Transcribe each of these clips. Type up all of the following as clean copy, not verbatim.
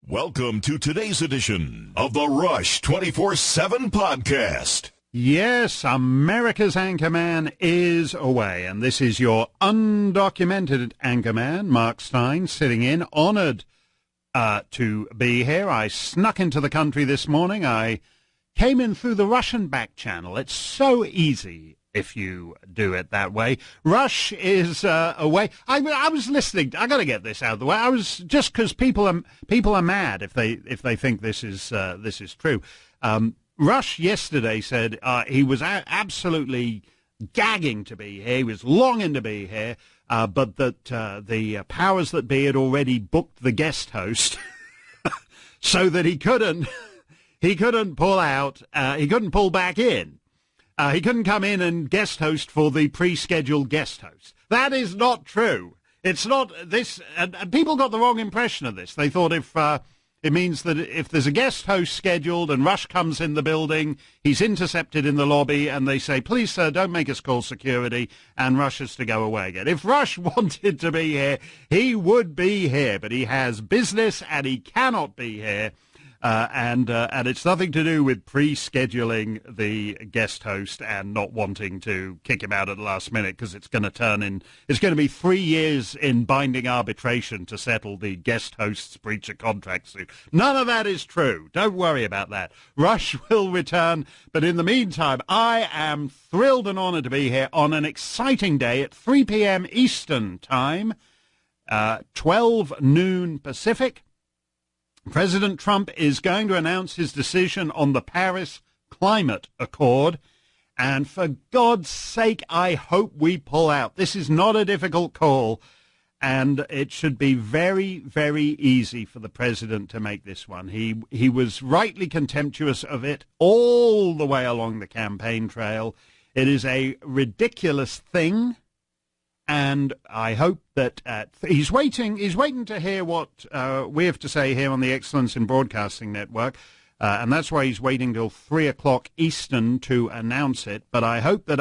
Welcome to today's edition of the Rush 24/7 podcast. Yes, America's anchorman is away, and this is your undocumented anchorman, Mark Stein, sitting in, honored to be here. I snuck into the country this morning. I came in through the Russian back channel. It's so easy if you do it that way. Rush is away. I was listening. I got to get this out of the way. I was just because people are mad if they think this is true. Rush yesterday said he was absolutely gagging to be here. He was longing to be here, but that the powers that be had already booked the guest host, so that he couldn't pull out. He couldn't pull back in. He couldn't come in and guest host for the pre-scheduled guest host. That is not true. It's not this, and people got the wrong impression of this. They thought it means that if there's a guest host scheduled and Rush comes in the building, he's intercepted in the lobby, and they say, "Please, sir, don't make us call security," and Rush has to go away again. If Rush wanted to be here, he would be here, but he has business and he cannot be here. And it's nothing to do with pre-scheduling the guest host and not wanting to kick him out at the last minute, because it's going to be 3 years in binding arbitration to settle the guest host's breach of contract suit. None of that is true. Don't worry about that. Rush will return, but in the meantime, I am thrilled and honored to be here on an exciting day at 3 p.m. Eastern Time, 12 noon Pacific. President Trump is going to announce his decision on the Paris Climate Accord, and for God's sake, I hope we pull out. This is not a difficult call, and it should be very, very easy for the president to make this one. He was rightly contemptuous of it all the way along the campaign trail. It is a ridiculous thing. And I hope that he's waiting to hear what we have to say here on the Excellence in Broadcasting Network, and that's why he's waiting till 3 o'clock Eastern to announce it. But I hope that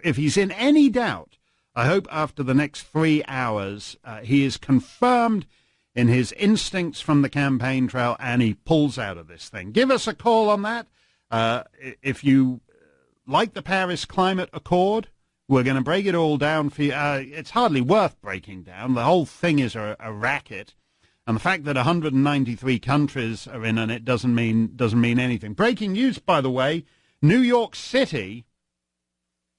if he's in any doubt, I hope after the next 3 hours he is confirmed in his instincts from the campaign trail and he pulls out of this thing. Give us a call on that. If you like the Paris Climate Accord, we're going to break it all down for you. It's hardly worth breaking down. The whole thing is a racket. And the fact that 193 countries are in it doesn't mean anything. Breaking news, by the way, New York City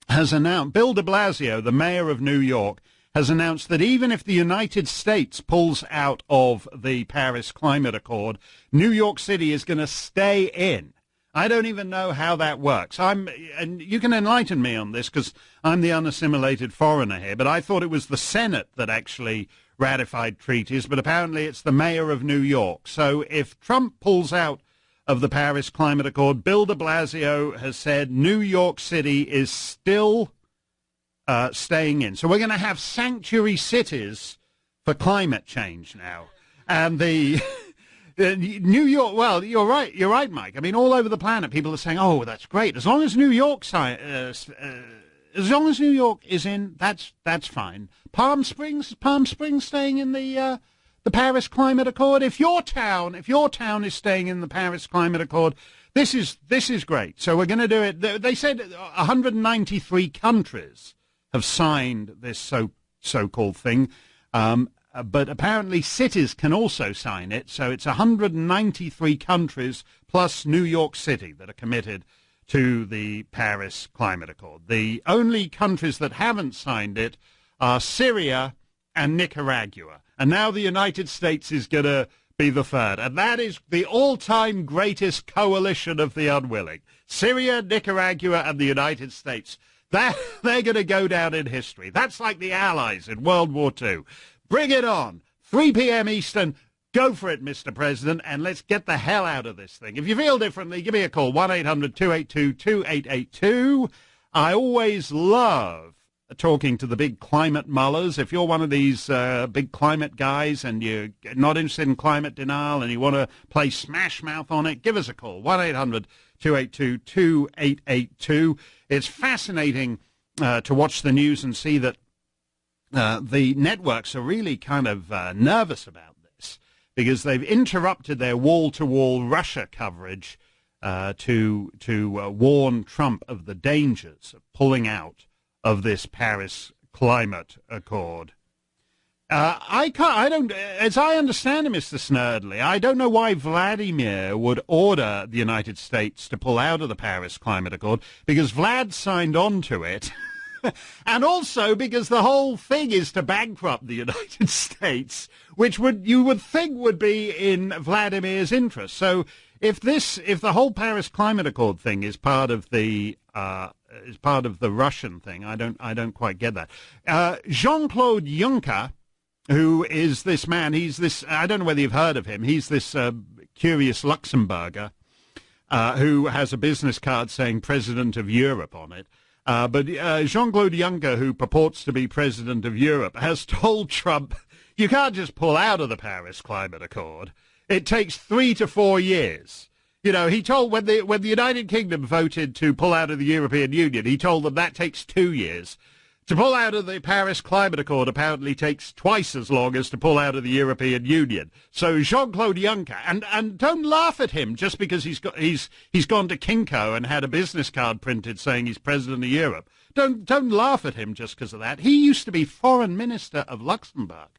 has announced, Bill de Blasio, the mayor of New York, has announced that even if the United States pulls out of the Paris Climate Accord, New York City is going to stay in. I don't even know how that works. And you can enlighten me on this because I'm the unassimilated foreigner here, but I thought it was the Senate that actually ratified treaties, but apparently it's the mayor of New York. So if Trump pulls out of the Paris Climate Accord, Bill de Blasio has said New York City is still staying in. So we're going to have sanctuary cities for climate change now. And the... New York, well, you're right, Mike. I mean, all over the planet, people are saying, "Oh, that's great. As long as New York, is in, that's fine." Palm Springs staying in the Paris Climate Accord. If your town is staying in the Paris Climate Accord, this is great. So we're going to do it. They said 193 countries have signed this so-called thing. But apparently cities can also sign it, so it's 193 countries plus New York City that are committed to the Paris Climate Accord. The only countries that haven't signed it are Syria and Nicaragua. And now the United States is going to be the third. And that is the all-time greatest coalition of the unwilling. Syria, Nicaragua, and the United States. They're going to go down in history. That's like the Allies in World War II. Bring it on. 3 p.m. Eastern. Go for it, Mr. President, and let's get the hell out of this thing. If you feel differently, give me a call, 1-800-282-2882. I always love talking to the big climate mullers. If you're one of these big climate guys and you're not interested in climate denial and you want to play smash mouth on it, give us a call, 1-800-282-2882. It's fascinating to watch the news and see that the networks are really kind of nervous about this. because they've interrupted their wall-to-wall Russia coverage to warn Trump of the dangers of pulling out of this Paris Climate Accord. I don't, as I understand it, Mr. Snerdley, I don't know why Vladimir would order the United States to pull out of the Paris Climate Accord, because Vlad signed on to it, and also because the whole thing is to bankrupt the United States, which you would think would be in Vladimir's interest. So if the whole Paris Climate Accord thing is part of the Russian thing, I don't quite get that. Jean-Claude Juncker, who is this man, he's this, I don't know whether you've heard of him, he's this curious Luxembourger who has a business card saying President of Europe on it. But Jean-Claude Juncker, who purports to be President of Europe, has told Trump, you can't just pull out of the Paris Climate Accord. It takes 3 to 4 years. You know, he told, when the United Kingdom voted to pull out of the European Union, he told them that takes 2 years. To pull out of the Paris Climate Accord apparently takes twice as long as to pull out of the European Union. So Jean-Claude Juncker, and don't laugh at him just because he's gone to Kinko and had a business card printed saying he's President of Europe. Don't laugh at him just because of that. He used to be Foreign Minister of Luxembourg.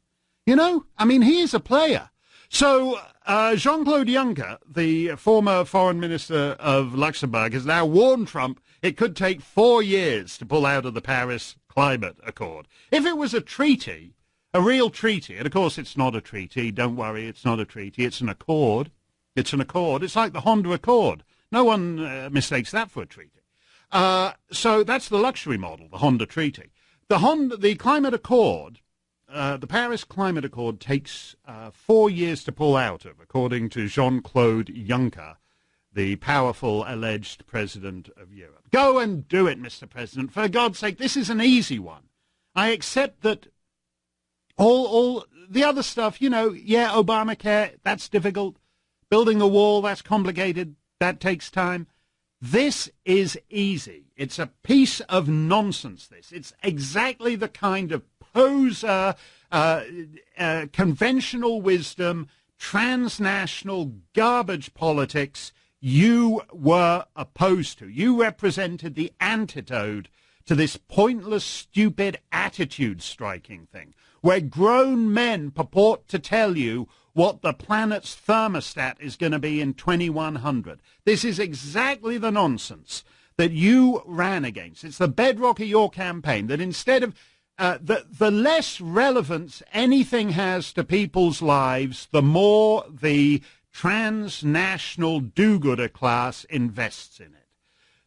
You know, I mean, he is a player. So Jean-Claude Juncker, the former Foreign Minister of Luxembourg, has now warned Trump it could take 4 years to pull out of the Paris Climate Accord. If it was a treaty, a real treaty, and of course it's not a treaty, don't worry, it's not a treaty, it's an accord. It's an accord. It's like the Honda Accord. No one mistakes that for a treaty. So that's the luxury model, the Honda Treaty. The Climate Accord, the Paris Climate Accord takes 4 years to pull out of, according to Jean-Claude Juncker, the powerful alleged president of Europe. Go and do it, Mr. President. For God's sake, this is an easy one. I accept that all the other stuff, you know, yeah, Obamacare, that's difficult. Building a wall, that's complicated. That takes time. This is easy. It's a piece of nonsense, this. It's exactly the kind of poser, conventional wisdom, transnational garbage politics you were opposed to. You represented the antidote to this pointless, stupid attitude-striking thing, where grown men purport to tell you what the planet's thermostat is going to be in 2100. This is exactly the nonsense that you ran against. It's the bedrock of your campaign, that instead of the less relevance anything has to people's lives, the more the transnational do-gooder class invests in it.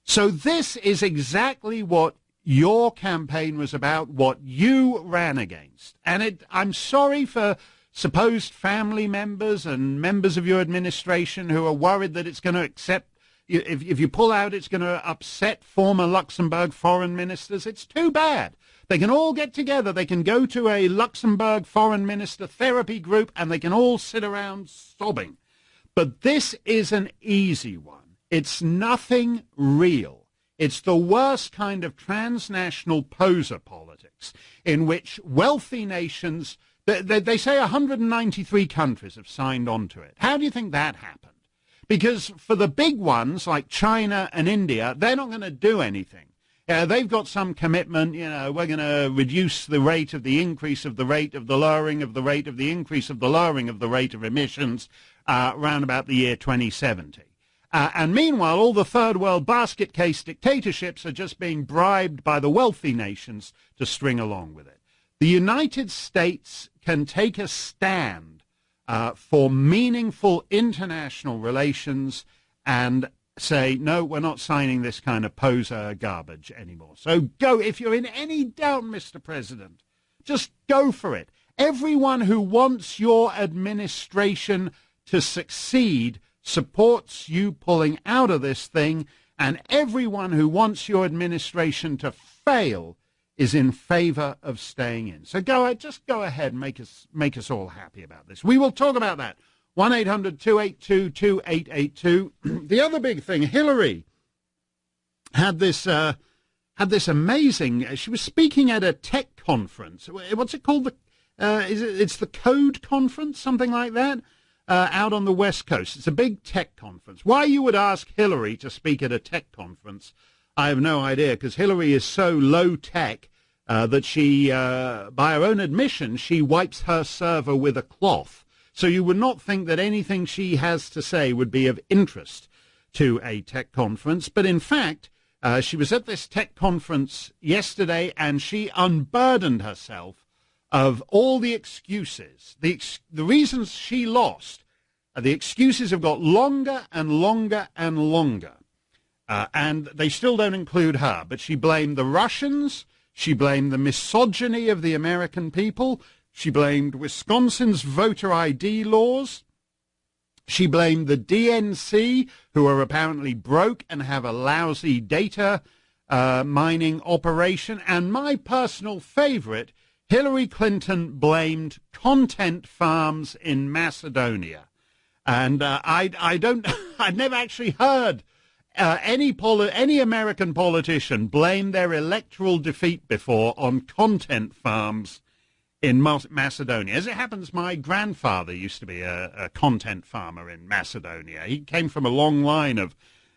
So this is exactly what your campaign was about, what you ran against. And I'm sorry for supposed family members and members of your administration who are worried that it's going to if you pull out, it's going to upset former Luxembourg foreign ministers. It's too bad. They can all get together. They can go to a Luxembourg foreign minister therapy group and they can all sit around sobbing. But this is an easy one. It's nothing real. It's the worst kind of transnational poser politics in which wealthy nations, they say 193 countries have signed on to it. How do you think that happened? Because for the big ones like China and India, they're not going to do anything. They've got some commitment, you know, we're going to reduce the rate of the increase of the rate of the lowering of the rate of the increase of the lowering of the rate of emissions around about the year 2070. And meanwhile, all the third world basket case dictatorships are just being bribed by the wealthy nations to string along with it. The United States can take a stand for meaningful international relations and say, no, we're not signing this kind of poser garbage anymore. So go, if you're in any doubt, Mr. President, just go for it. Everyone who wants your administration to succeed supports you pulling out of this thing, and everyone who wants your administration to fail is in favor of staying in. So just go ahead and make us all happy about this. We will talk about that. 1-800-282-2882. The other big thing, Hillary had this amazing. She was speaking at a tech conference. What's it called? It's the Code Conference, something like that. out on the West Coast. It's a big tech conference. Why you would ask Hillary to speak at a tech conference, I have no idea, because Hillary is so low tech that she, by her own admission, she wipes her server with a cloth. So you would not think that anything she has to say would be of interest to a tech conference. But in fact, she was at this tech conference yesterday, and she unburdened herself of all the excuses. The reasons she lost, the excuses have got longer and longer and longer. And they still don't include her. But she blamed the Russians. She blamed the misogyny of the American people. She blamed Wisconsin's voter ID laws. She blamed the DNC, who are apparently broke and have a lousy data mining operation. And my personal favorite, Hillary Clinton blamed content farms in Macedonia. And I'd never actually heard any American politician blame their electoral defeat before on content farms in Macedonia. As it happens, my grandfather used to be a content farmer in Macedonia. He came from a long line of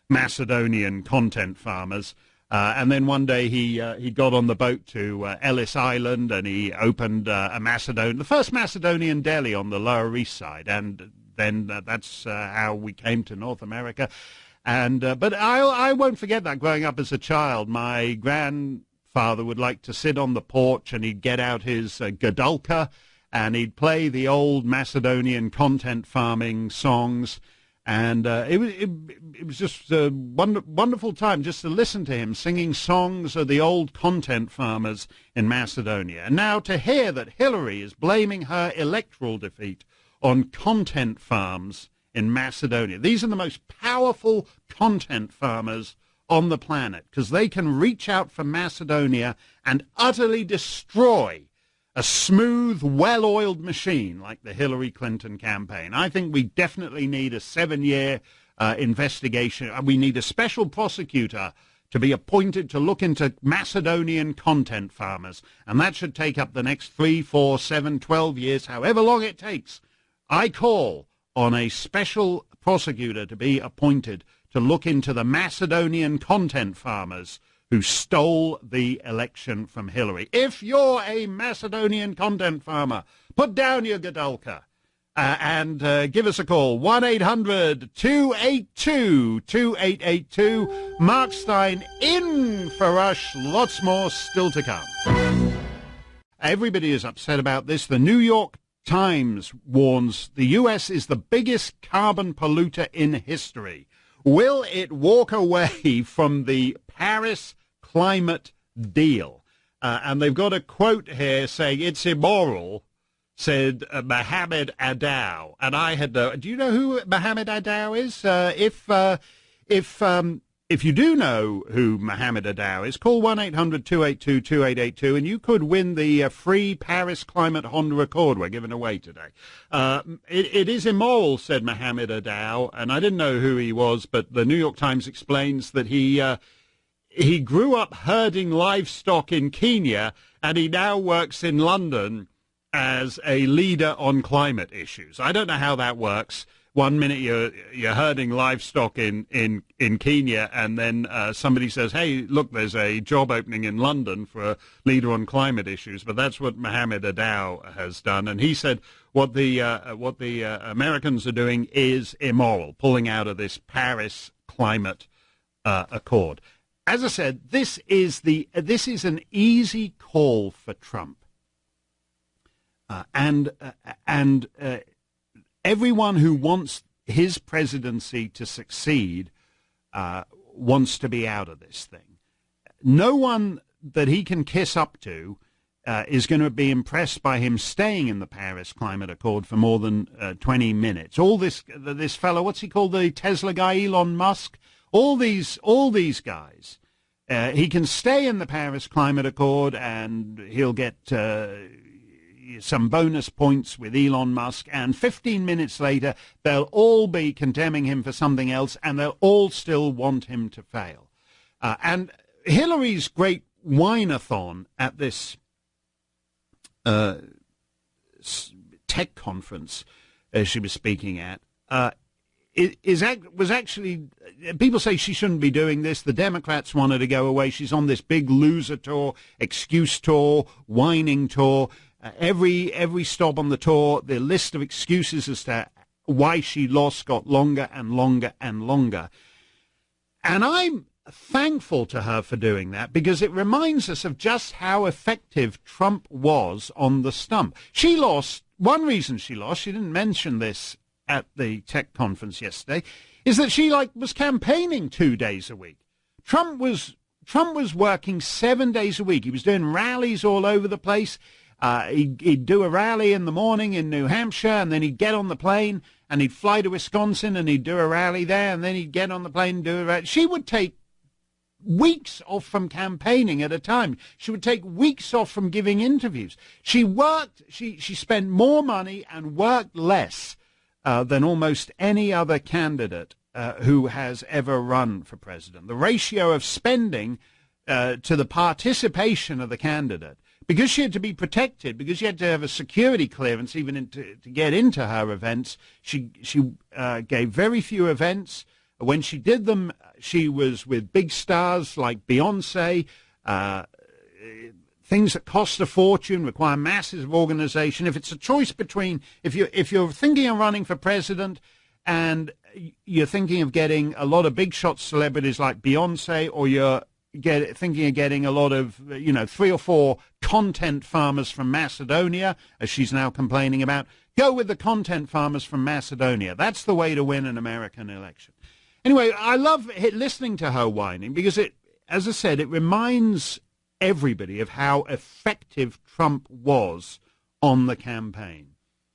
Macedonian content farmers. And then one day he got on the boat to Ellis Island, and he opened the first Macedonian deli on the Lower East Side. And then that's how we came to North America. And but I won't forget that growing up as a child. My grandfather would like to sit on the porch, and he'd get out his gadulka, and he'd play the old Macedonian content farming songs. And it was just a wonderful time just to listen to him singing songs of the old content farmers in Macedonia. And now to hear that Hillary is blaming her electoral defeat on content farms in Macedonia. These are the most powerful content farmers on the planet, because they can reach out for Macedonia and utterly destroy a smooth, well-oiled machine like the Hillary Clinton campaign. I think we definitely need a 7-year investigation. We need a special prosecutor to be appointed to look into Macedonian content farmers, and that should take up the next 3, 4, 7, 12 years, however long it takes. I call on a special prosecutor to be appointed to look into the Macedonian content farmers who stole the election from Hillary. If you're a Macedonian content farmer, put down your gadulka and give us a call. 1-800-282-2882. Mark Stein in for Rush. Lots more still to come. Everybody is upset about this. The New York Times warns the U.S. is the biggest carbon polluter in history. Will it walk away from the Paris climate deal? And they've got a quote here saying it's immoral, said Mohammed Adaw. And I had do you know who Mohammed Adaw is? If you do know who Mohammed Adaw is, call 1-800-282-2882, and you could win the free Paris Climate Honda Accord we're giving away today. It is immoral, said Mohammed Adaw, and I didn't know who he was, but the New York Times explains that he grew up herding livestock in Kenya, and he now works in London as a leader on climate issues. I don't know how that works. 1 minute you're herding livestock in Kenya, and then somebody says, hey, look, there's a job opening in London for a leader on climate issues. But that's what Mohammed Adaw has done. And he said what the Americans are doing is immoral, pulling out of this Paris Climate Accord. As I said, this is an easy call for Trump. And everyone who wants his presidency to succeed wants to be out of this thing. No one that he can kiss up to is going to be impressed by him staying in the Paris Climate Accord for more than 20 minutes. All this fellow, what's he called, the Tesla guy, Elon Musk? All these guys. He can stay in the Paris Climate Accord, and he'll get some bonus points with Elon Musk, and 15 minutes later they'll all be condemning him for something else, and they'll all still want him to fail. And Hillary's great whine-a-thon at this tech conference she was speaking at, was actually, people say she shouldn't be doing this. The Democrats want her to go away. She's on this big loser tour, excuse tour, whining tour. Every stop on the tour, the list of excuses as to why she lost got longer and longer and longer. And I'm thankful to her for doing that, because it reminds us of just how effective Trump was on the stump. She lost. One reason she lost, she didn't mention this at the tech conference yesterday, is that she was campaigning 2 days a week. Trump was working 7 days a week. He was doing rallies all over the place. He'd do a rally in the morning in New Hampshire, and then he'd get on the plane and he'd fly to Wisconsin and he'd do a rally there, and then he'd get on the plane and do a rally. She would take weeks off from campaigning at a time. She would take weeks off from giving interviews. She worked, she spent more money and worked less than almost any other candidate who has ever run for president. The ratio of spending to the participation of the candidate, because she had to be protected, because she had to have a security clearance even to get into her events, she gave very few events. When she did them, she was with big stars like Beyonce, things that cost a fortune, require massive organization. If it's a choice between, if you're thinking of running for president and you're thinking of getting a lot of big shot celebrities like Beyonce, or you're thinking of getting a lot of, 3 or 4 content farmers from Macedonia, as she's now complaining about, go with the content farmers from Macedonia. That's the way to win an American election. Anyway, I love listening to her whining, because it, as I said, it reminds everybody of how effective Trump was on the campaign.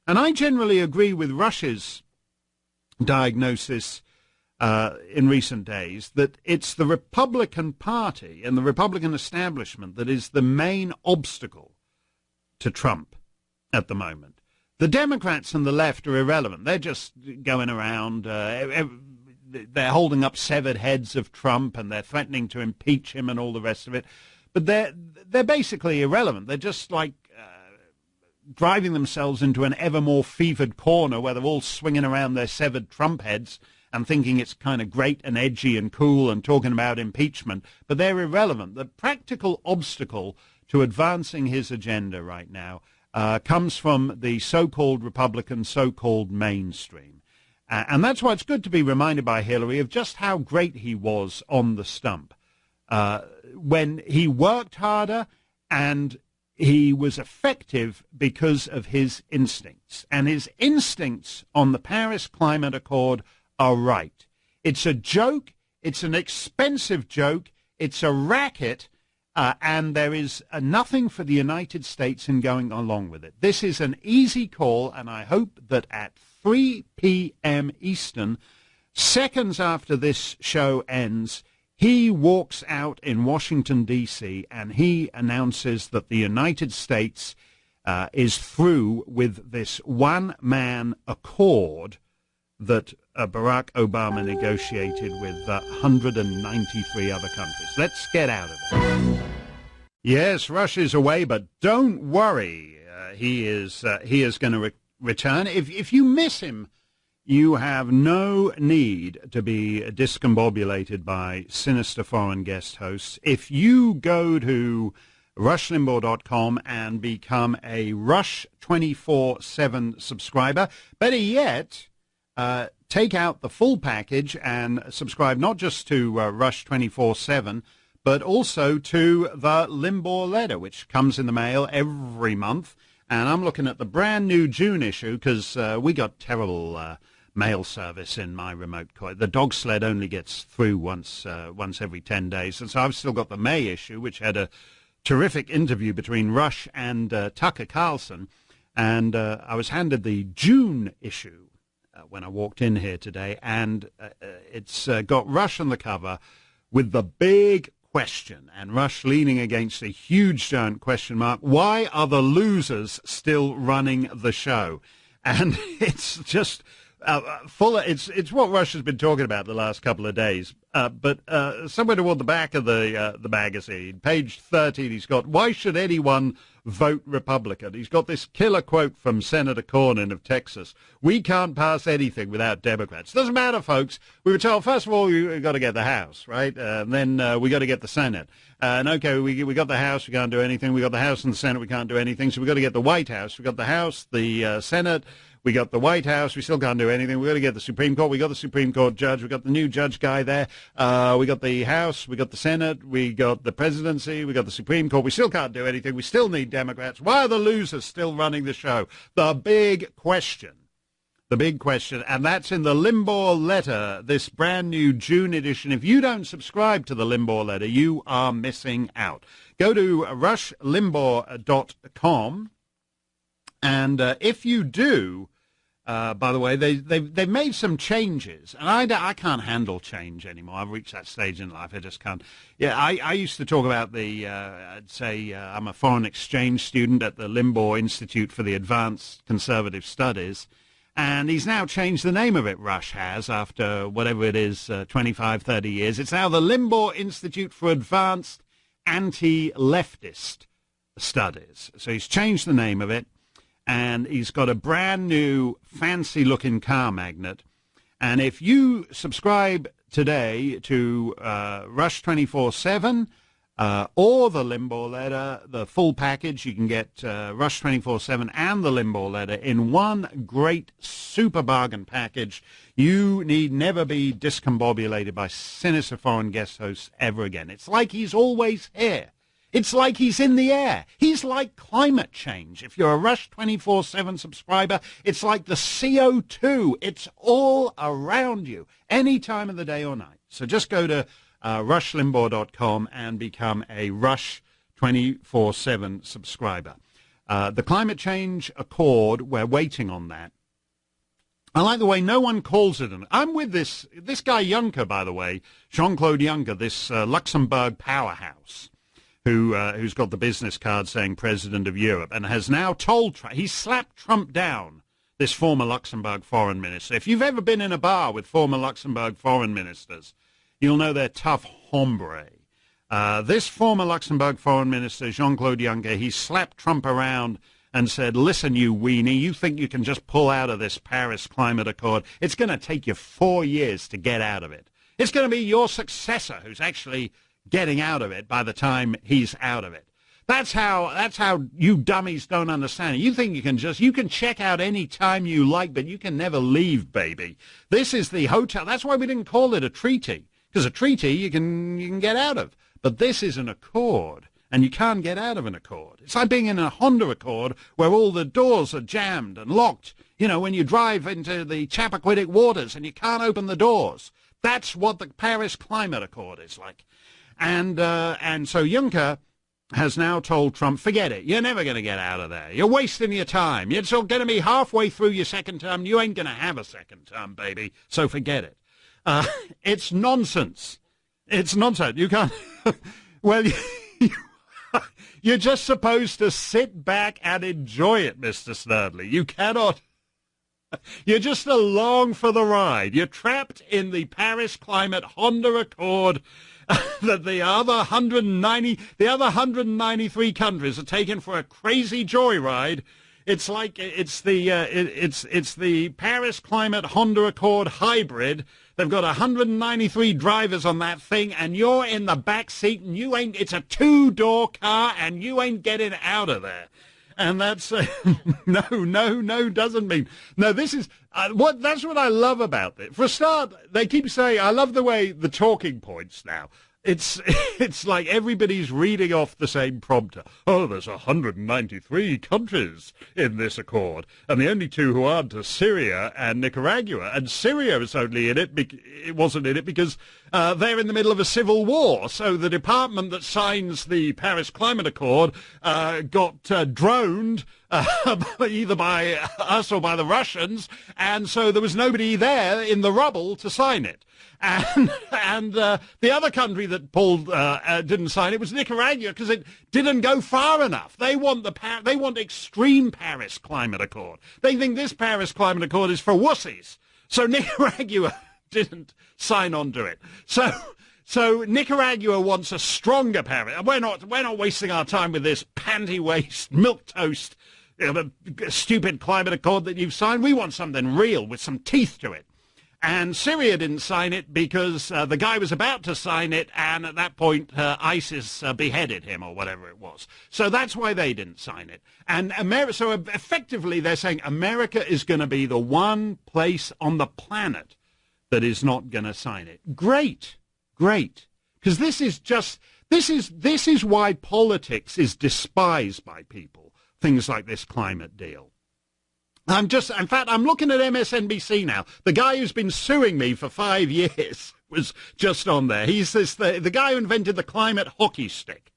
And I generally agree with Rush's diagnosis in recent days that it's the Republican Party and the Republican establishment that is the main obstacle to Trump at the moment. The Democrats and the left are irrelevant. They're just going around, they're holding up severed heads of Trump, and they're threatening to impeach him and all the rest of it. But they're basically irrelevant. They're just driving themselves into an ever more fevered corner where they're all swinging around their severed Trump heads and thinking it's kind of great and edgy and cool and talking about impeachment. But they're irrelevant. The practical obstacle to advancing his agenda right now comes from the so-called Republican, so-called mainstream. And that's why it's good to be reminded by Hillary of just how great he was on the stump. When he worked harder, and he was effective because of his instincts. And his instincts on the Paris Climate Accord are right. It's a joke. It's an expensive joke. It's a racket. And there is nothing for the United States in going along with it. This is an easy call, and I hope that at 3 p.m. Eastern, seconds after this show ends, he walks out in Washington, D.C., and he announces that the United States is through with this one-man accord that Barack Obama negotiated with 193 other countries. Let's get out of it. Yes, Rush is away, but don't worry. He is going to return. If you miss him, you have no need to be discombobulated by sinister foreign guest hosts. If you go to rushlimbaugh.com and become a Rush 24/7 subscriber, better yet, take out the full package and subscribe not just to Rush 24/7, but also to the Limbaugh letter, which comes in the mail every month. And I'm looking at the brand new June issue because we got terrible mail service in my remote coin. The dog sled only gets through once every 10 days. And so I've still got the May issue, which had a terrific interview between Rush and Tucker Carlson. And I was handed the June issue when I walked in here today. And it's got Rush on the cover with the big question, and Rush leaning against a huge giant question mark. Why are the losers still running the show? And it's just It's what Russia's been talking about the last couple of days. But somewhere toward the back of the magazine, page 13, he's got, "Why should anyone vote Republican?" He's got this killer quote from Senator Cornyn of Texas. "We can't pass anything without Democrats." Doesn't matter, folks. We were told, first of all, we've got to get the House, right? Then we got to get the Senate. And okay, we got the House, we can't do anything. We got the House and the Senate, we can't do anything. So we got to get the White House. We got the House, the Senate. We got the White House. We still can't do anything. We got to get the Supreme Court. We got the Supreme Court judge. We got the new judge guy there. We got the House. We got the Senate. We got the presidency. We got the Supreme Court. We still can't do anything. We still need Democrats. Why are the losers still running the show? The big question. The big question, and that's in the Limbaugh letter, this brand new June edition. If you don't subscribe to the Limbaugh letter, you are missing out. Go to rushlimbaugh.com, and if you do, by the way, they've made some changes, and I can't handle change anymore. I've reached that stage in life. I just can't. Yeah, I used to talk about I'd say I'm a foreign exchange student at the Limbaugh Institute for the Advanced Conservative Studies. And he's now changed the name of it, Rush has, after whatever it is, 25, 30 years. It's now the Limbaugh Institute for Advanced Anti-Leftist Studies. So he's changed the name of it, and he's got a brand new fancy-looking car magnet. And if you subscribe today to Rush 24/7, or the Limbaugh letter, the full package, you can get Rush 24/7 and the Limbaugh letter in one great super bargain package. You need never be discombobulated by sinister foreign guest hosts ever again. It's like he's always here. It's like he's in the air. He's like climate change. If you're a Rush 24/7 subscriber, it's like the CO2. It's all around you, any time of the day or night. So just go to rushlimbaugh.com and become a Rush 24/7 subscriber. The climate change accord, we're waiting on that. I like the way no one calls it. I'm with this guy Juncker, by the way, Jean-Claude Juncker, this Luxembourg powerhouse, who's got the business card saying President of Europe, and has now told Trump, he slapped Trump down, this former Luxembourg foreign minister. If you've ever been in a bar with former Luxembourg foreign ministers, you'll know they're tough hombre. This former Luxembourg foreign minister, Jean-Claude Juncker, he slapped Trump around and said, "Listen, you weenie, you think you can just pull out of this Paris Climate Accord? It's going to take you 4 years to get out of it. It's going to be your successor who's actually getting out of it by the time he's out of it." That's how you dummies don't understand it. You think you can check out any time you like, but you can never leave, baby. This is the hotel. That's why we didn't call it a treaty. Because a treaty you can get out of. But this is an accord, and you can't get out of an accord. It's like being in a Honda Accord where all the doors are jammed and locked. You know, when you drive into the Chappaquiddick waters and you can't open the doors. That's what the Paris Climate Accord is like. And so Juncker has now told Trump, forget it. You're never going to get out of there. You're wasting your time. You're still going to be halfway through your second term. You ain't going to have a second term, baby. So forget it. It's nonsense. It's nonsense. You can't. Well, you're just supposed to sit back and enjoy it, Mr. Snerdley. You cannot. You're just along for the ride. You're trapped in the Paris Climate Honda Accord that the other 193 countries are taking for a crazy joyride. It's like it's the Paris Climate Honda Accord hybrid. They've got 193 drivers on that thing, and you're in the back seat, and you ain't. It's a 2-door car, and you ain't getting out of there. And that's no doesn't mean no. This is that's what I love about it. For a start, they keep saying I love the way the talking points now. It's like everybody's reading off the same prompter. Oh, there's 193 countries in this accord, and the only two who aren't are Syria and Nicaragua. And Syria is only in it. It wasn't in it because they're in the middle of a civil war. So the department that signs the Paris Climate Accord got droned either by us or by the Russians, and so there was nobody there in the rubble to sign it. And the other country that didn't sign it was Nicaragua because it didn't go far enough. They want extreme Paris Climate Accord. They think this Paris Climate Accord is for wussies. So Nicaragua didn't sign on to it. So Nicaragua wants a stronger Paris. We're not wasting our time with this panty waste, milquetoast, stupid climate accord that you've signed. We want something real with some teeth to it. And Syria didn't sign it because the guy was about to sign it, and at that point ISIS beheaded him or whatever it was. So that's why they didn't sign it. And so effectively they're saying America is going to be the one place on the planet that is not going to sign it. Great. Because this is why politics is despised by people, things like this climate deal. In fact, I'm looking at MSNBC now. The guy who's been suing me for 5 years was just on there. He's the guy who invented the climate hockey stick,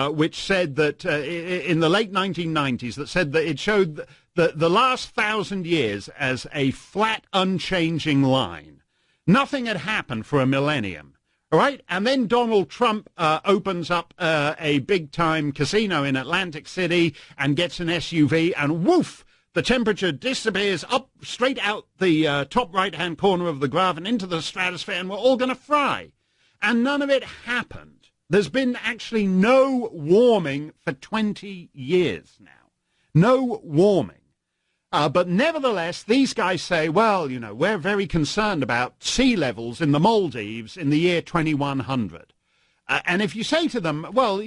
which said that in the late 1990s, that said that it showed the last 1,000 years as a flat, unchanging line. Nothing had happened for a millennium. All right, and then Donald Trump opens up a big-time casino in Atlantic City and gets an SUV, and woof, the temperature disappears up straight out the top right-hand corner of the graph and into the stratosphere, and we're all going to fry. And none of it happened. There's been actually no warming for 20 years now. No warming. But nevertheless, these guys say, well, we're very concerned about sea levels in the Maldives in the year 2100. And if you say to them, well,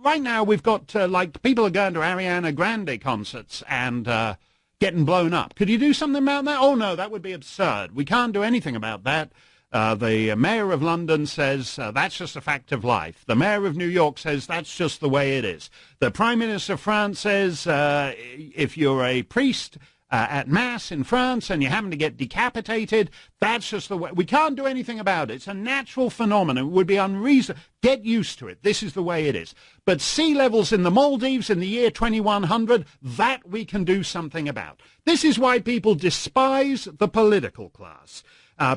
right now we've got, people are going to Ariana Grande concerts and getting blown up. Could you do something about that? Oh, no, that would be absurd. We can't do anything about that. The mayor of London says that's just a fact of life. The mayor of New York says that's just the way it is. The Prime Minister of France says if you're a priest at Mass in France and you happen to get decapitated, that's just the way. We can't do anything about it. It's a natural phenomenon. It would be unreasonable. Get used to it. This is the way it is. But sea levels in the Maldives in the year 2100, that we can do something about. This is why people despise the political class,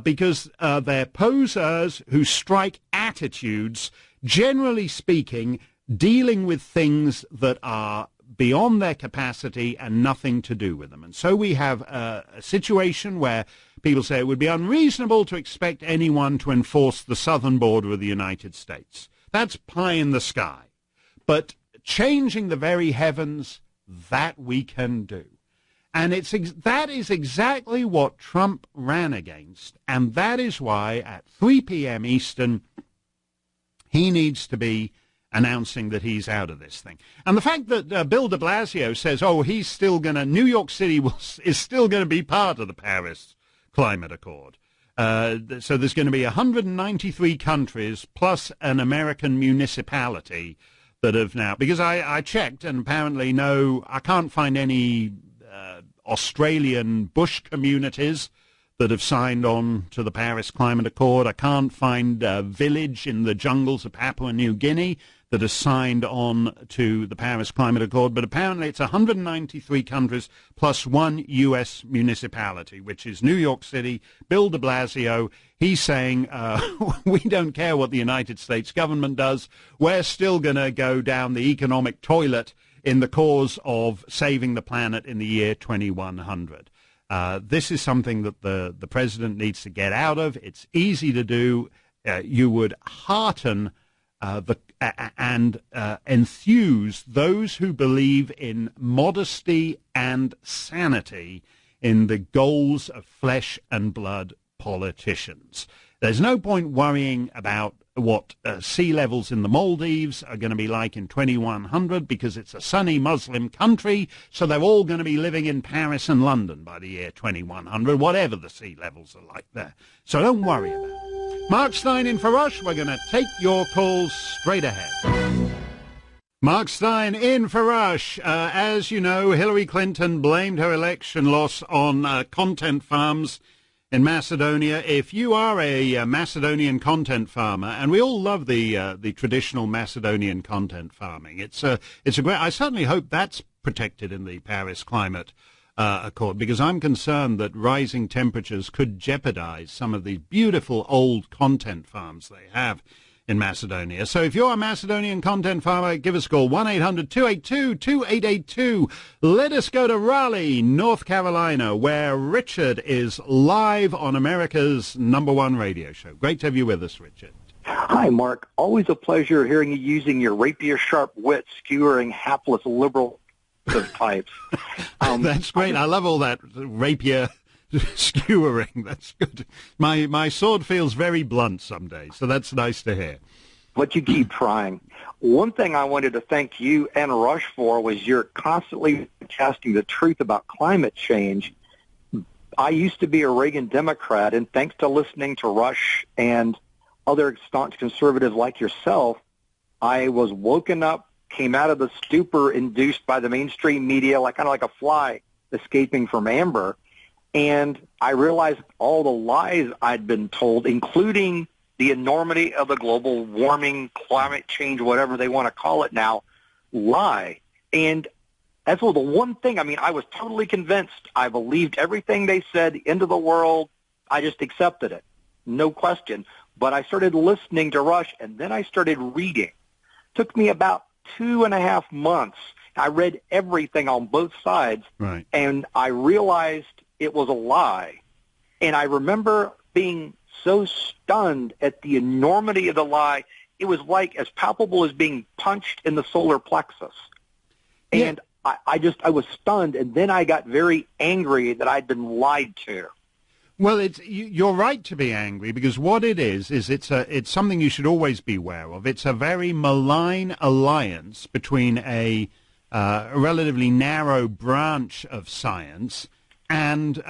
because they're posers who strike attitudes, generally speaking, dealing with things that are beyond their capacity and nothing to do with them. And so we have a situation where people say it would be unreasonable to expect anyone to enforce the southern border of the United States. That's pie in the sky. But changing the very heavens, that we can do. And that is exactly what Trump ran against, and that is why at 3 p.m. Eastern, he needs to be announcing that he's out of this thing. And the fact that Bill de Blasio says, he's still going to, New York City is still going to be part of the Paris Climate Accord. So there's going to be 193 countries plus an American municipality that have now, because I checked and apparently I can't find any Australian bush communities that have signed on to the Paris Climate Accord. I can't find a village in the jungles of Papua New Guinea that has signed on to the Paris Climate Accord, but apparently it's 193 countries plus one U.S. municipality, which is New York City. Bill de Blasio, he's saying, we don't care what the United States government does. We're still going to go down the economic toilet in the cause of saving the planet in the year 2100. This is something that the president needs to get out of. It's easy to do. You would hearten and enthuse those who believe in modesty and sanity in the goals of flesh and blood politicians. There's no point worrying about what sea levels in the Maldives are going to be like in 2100 because it's a sunny Muslim country, so they're all going to be living in Paris and London by the year 2100, whatever the sea levels are like there. So don't worry about it. Mark Stein in for Rush. We're going to take your calls straight ahead. Mark Stein in for Rush. As you know, Hillary Clinton blamed her election loss on content farms in Macedonia. If you are a Macedonian content farmer, and we all love the traditional Macedonian content farming, it's a great. I certainly hope that's protected in the Paris Climate Accord, because I'm concerned that rising temperatures could jeopardize some of these beautiful old content farms they have in Macedonia. So if you're a Macedonian content farmer, give us a call, 1-800-282-2882. Let us go to Raleigh, North Carolina, where Richard is live on America's #1 radio show. Great to have you with us, Richard. Hi, Mark. Always a pleasure hearing you using your rapier-sharp wit skewering hapless liberal types. That's great. I love all that rapier skewering. That's good. My sword feels very blunt some days, so that's nice to hear. But you keep trying. One thing I wanted to thank you and Rush for was you're constantly casting the truth about climate change. I used to be a Reagan Democrat, and thanks to listening to Rush and other staunch conservatives like yourself, I was woken up, came out of the stupor induced by the mainstream media, kind of like a fly escaping from amber. And I realized all the lies I'd been told, including the enormity of the global warming, climate change, whatever they want to call it now, lie. And that's the one thing. I mean, I was totally convinced. I believed everything they said, the end of the world. I just accepted it. No question. But I started listening to Rush, and then I started reading. It took me about 2.5 months. I read everything on both sides, right, and I realized it was a lie. And I remember being so stunned at the enormity of the lie. It was like as palpable as being punched in the solar plexus. Yeah. And I was stunned, and then I got very angry that I'd been lied to. Well, you're right to be angry, because what it is it's something you should always be aware of. It's a very malign alliance between a relatively narrow branch of science and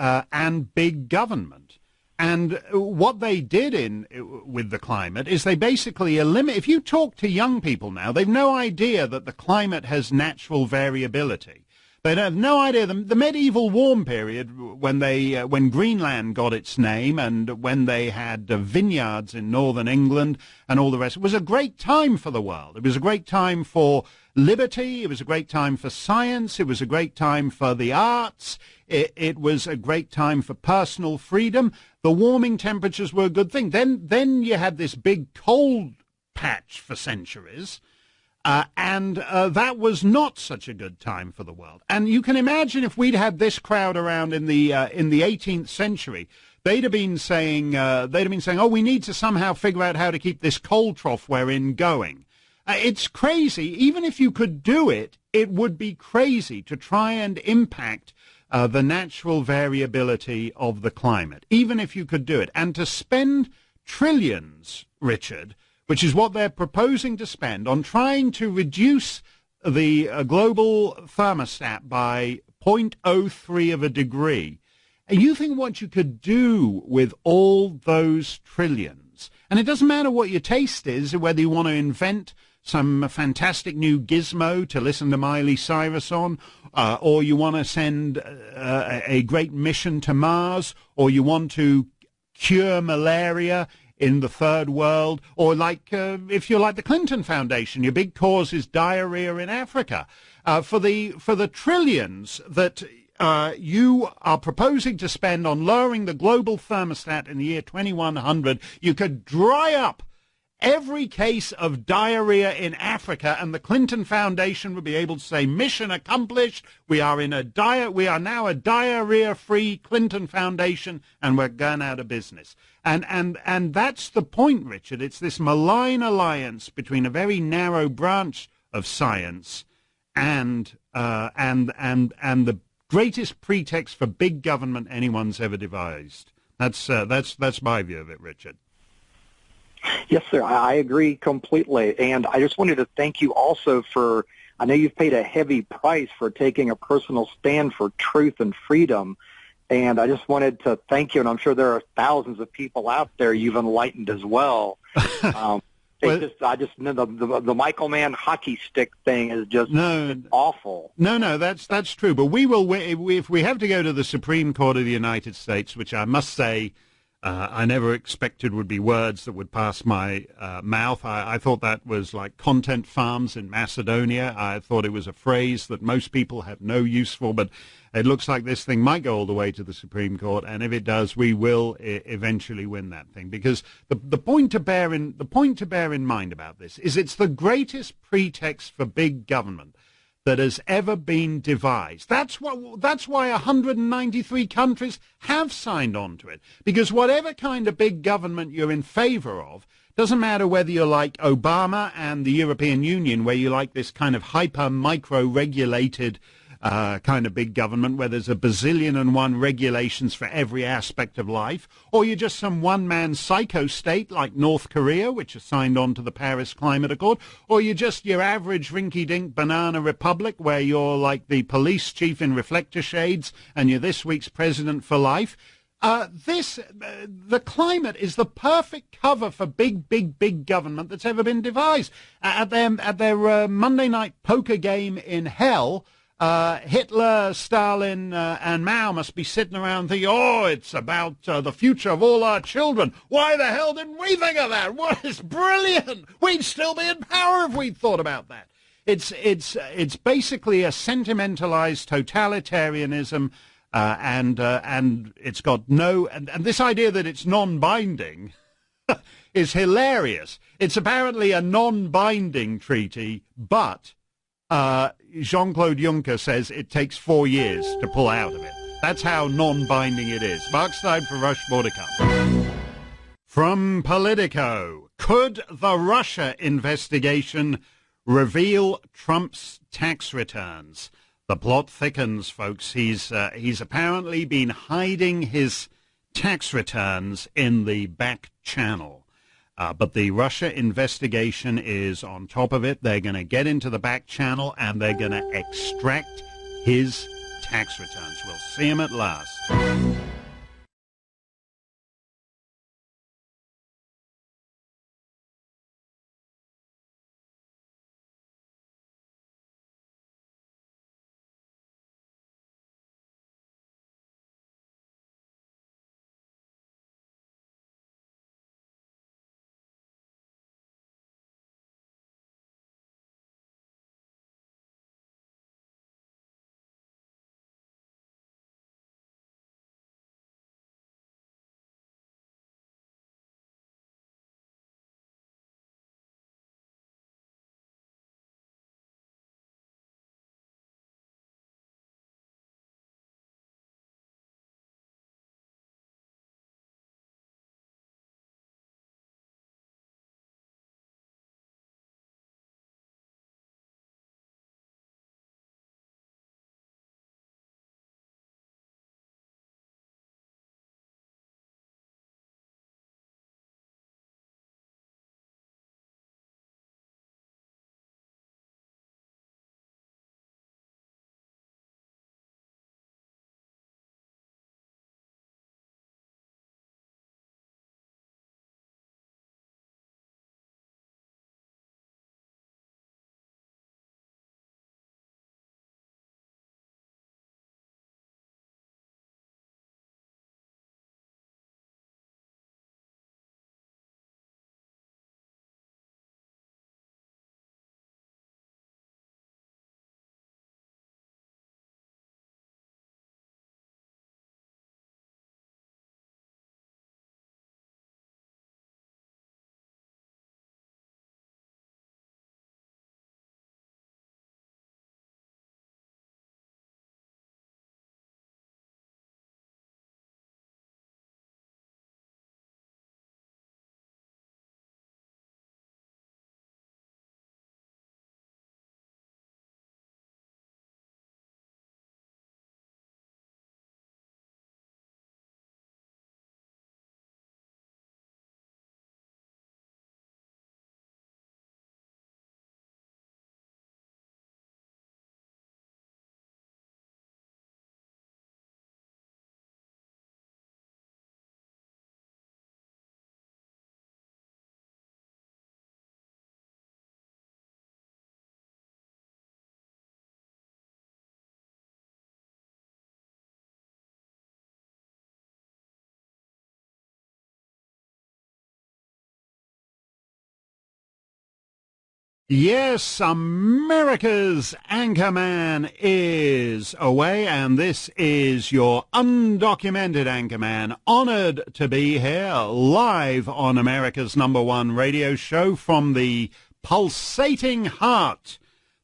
big government. And what they did with the climate is they basically eliminate. If you talk to young people now, they've no idea that the climate has natural variability. They have no idea. The medieval warm period, when Greenland got its name, and when they had vineyards in northern England and all the rest, it was a great time for the world. It was a great time for liberty. It was a great time for science. It was a great time for the arts. It was a great time for personal freedom. The warming temperatures were a good thing. Then you had this big cold patch for centuries. And that was not such a good time for the world. And you can imagine if we'd had this crowd around in the 18th century, they'd have been saying, oh, we need to somehow figure out how to keep this coal trough we're in going. It's crazy. Even if you could do it, it would be crazy to try and impact the natural variability of the climate, even if you could do it. And to spend trillions, Richard, which is what they're proposing to spend on trying to reduce the global thermostat by 0.03 of a degree. And you think what you could do with all those trillions, and it doesn't matter what your taste is, whether you want to invent some fantastic new gizmo to listen to Miley Cyrus on, or you want to send a great mission to Mars, or you want to cure malaria in the third world, or if you're like the Clinton Foundation, your big cause is diarrhea in Africa. For the trillions that you are proposing to spend on lowering the global thermostat in the year 2100, you could dry up every case of diarrhea in Africa, and the Clinton Foundation would be able to say, mission accomplished. We are now a diarrhea-free Clinton Foundation, and we're going out of business. And that's the point, Richard. It's this malign alliance between a very narrow branch of science and the greatest pretext for big government anyone's ever devised. That's my view of it, Richard. Yes, sir. I agree completely. And I just wanted to thank you also for, I know you've paid a heavy price for taking a personal stand for truth and freedom. And I just wanted to thank you. And I'm sure there are thousands of people out there you've enlightened as well. I just know the Michael Mann hockey stick thing is just awful. No, that's true. But we will, if we have to go to the Supreme Court of the United States, which I must say, I never expected would be words that would pass my mouth. I thought that was like content farms in Macedonia. I thought it was a phrase that most people have no use for, but it looks like this thing might go all the way to the Supreme Court, and if it does, we will eventually win that thing. Because the point to bear in mind about this is it's the greatest pretext for big government that has ever been devised. That's why 193 countries have signed on to it. Because whatever kind of big government you're in favor of, doesn't matter whether you're like Obama and the European Union, where you like this kind of hyper micro-regulated kind of big government where there's a bazillion and one regulations for every aspect of life, or you're just some one-man psycho state like North Korea, which has signed on to the Paris Climate Accord, or you're just your average rinky-dink banana republic where you're like the police chief in reflector shades and you're this week's president for life. The climate is the perfect cover for big government that's ever been devised. At their Monday night poker game in hell, Hitler, Stalin, and Mao must be sitting around thinking, oh, it's about the future of all our children. Why the hell didn't we think of that? What is brilliant? We'd still be in power if we'd thought about that. It's basically a sentimentalized totalitarianism, and it's got no, and this idea that it's non-binding is hilarious. It's apparently a non-binding treaty, but Jean-Claude Juncker says it takes 4 years to pull out of it. That's how non-binding it is. Mark Stein for Rush, more to come. From Politico, could the Russia investigation reveal Trump's tax returns? The plot thickens, folks. He's apparently been hiding his tax returns in the back channel. But the Russia investigation is on top of it. They're going to get into the back channel and they're going to extract his tax returns. We'll see him at last. Yes, America's Anchorman is away, and this is your undocumented Anchorman, honored to be here live on America's #1 radio show from the pulsating heart,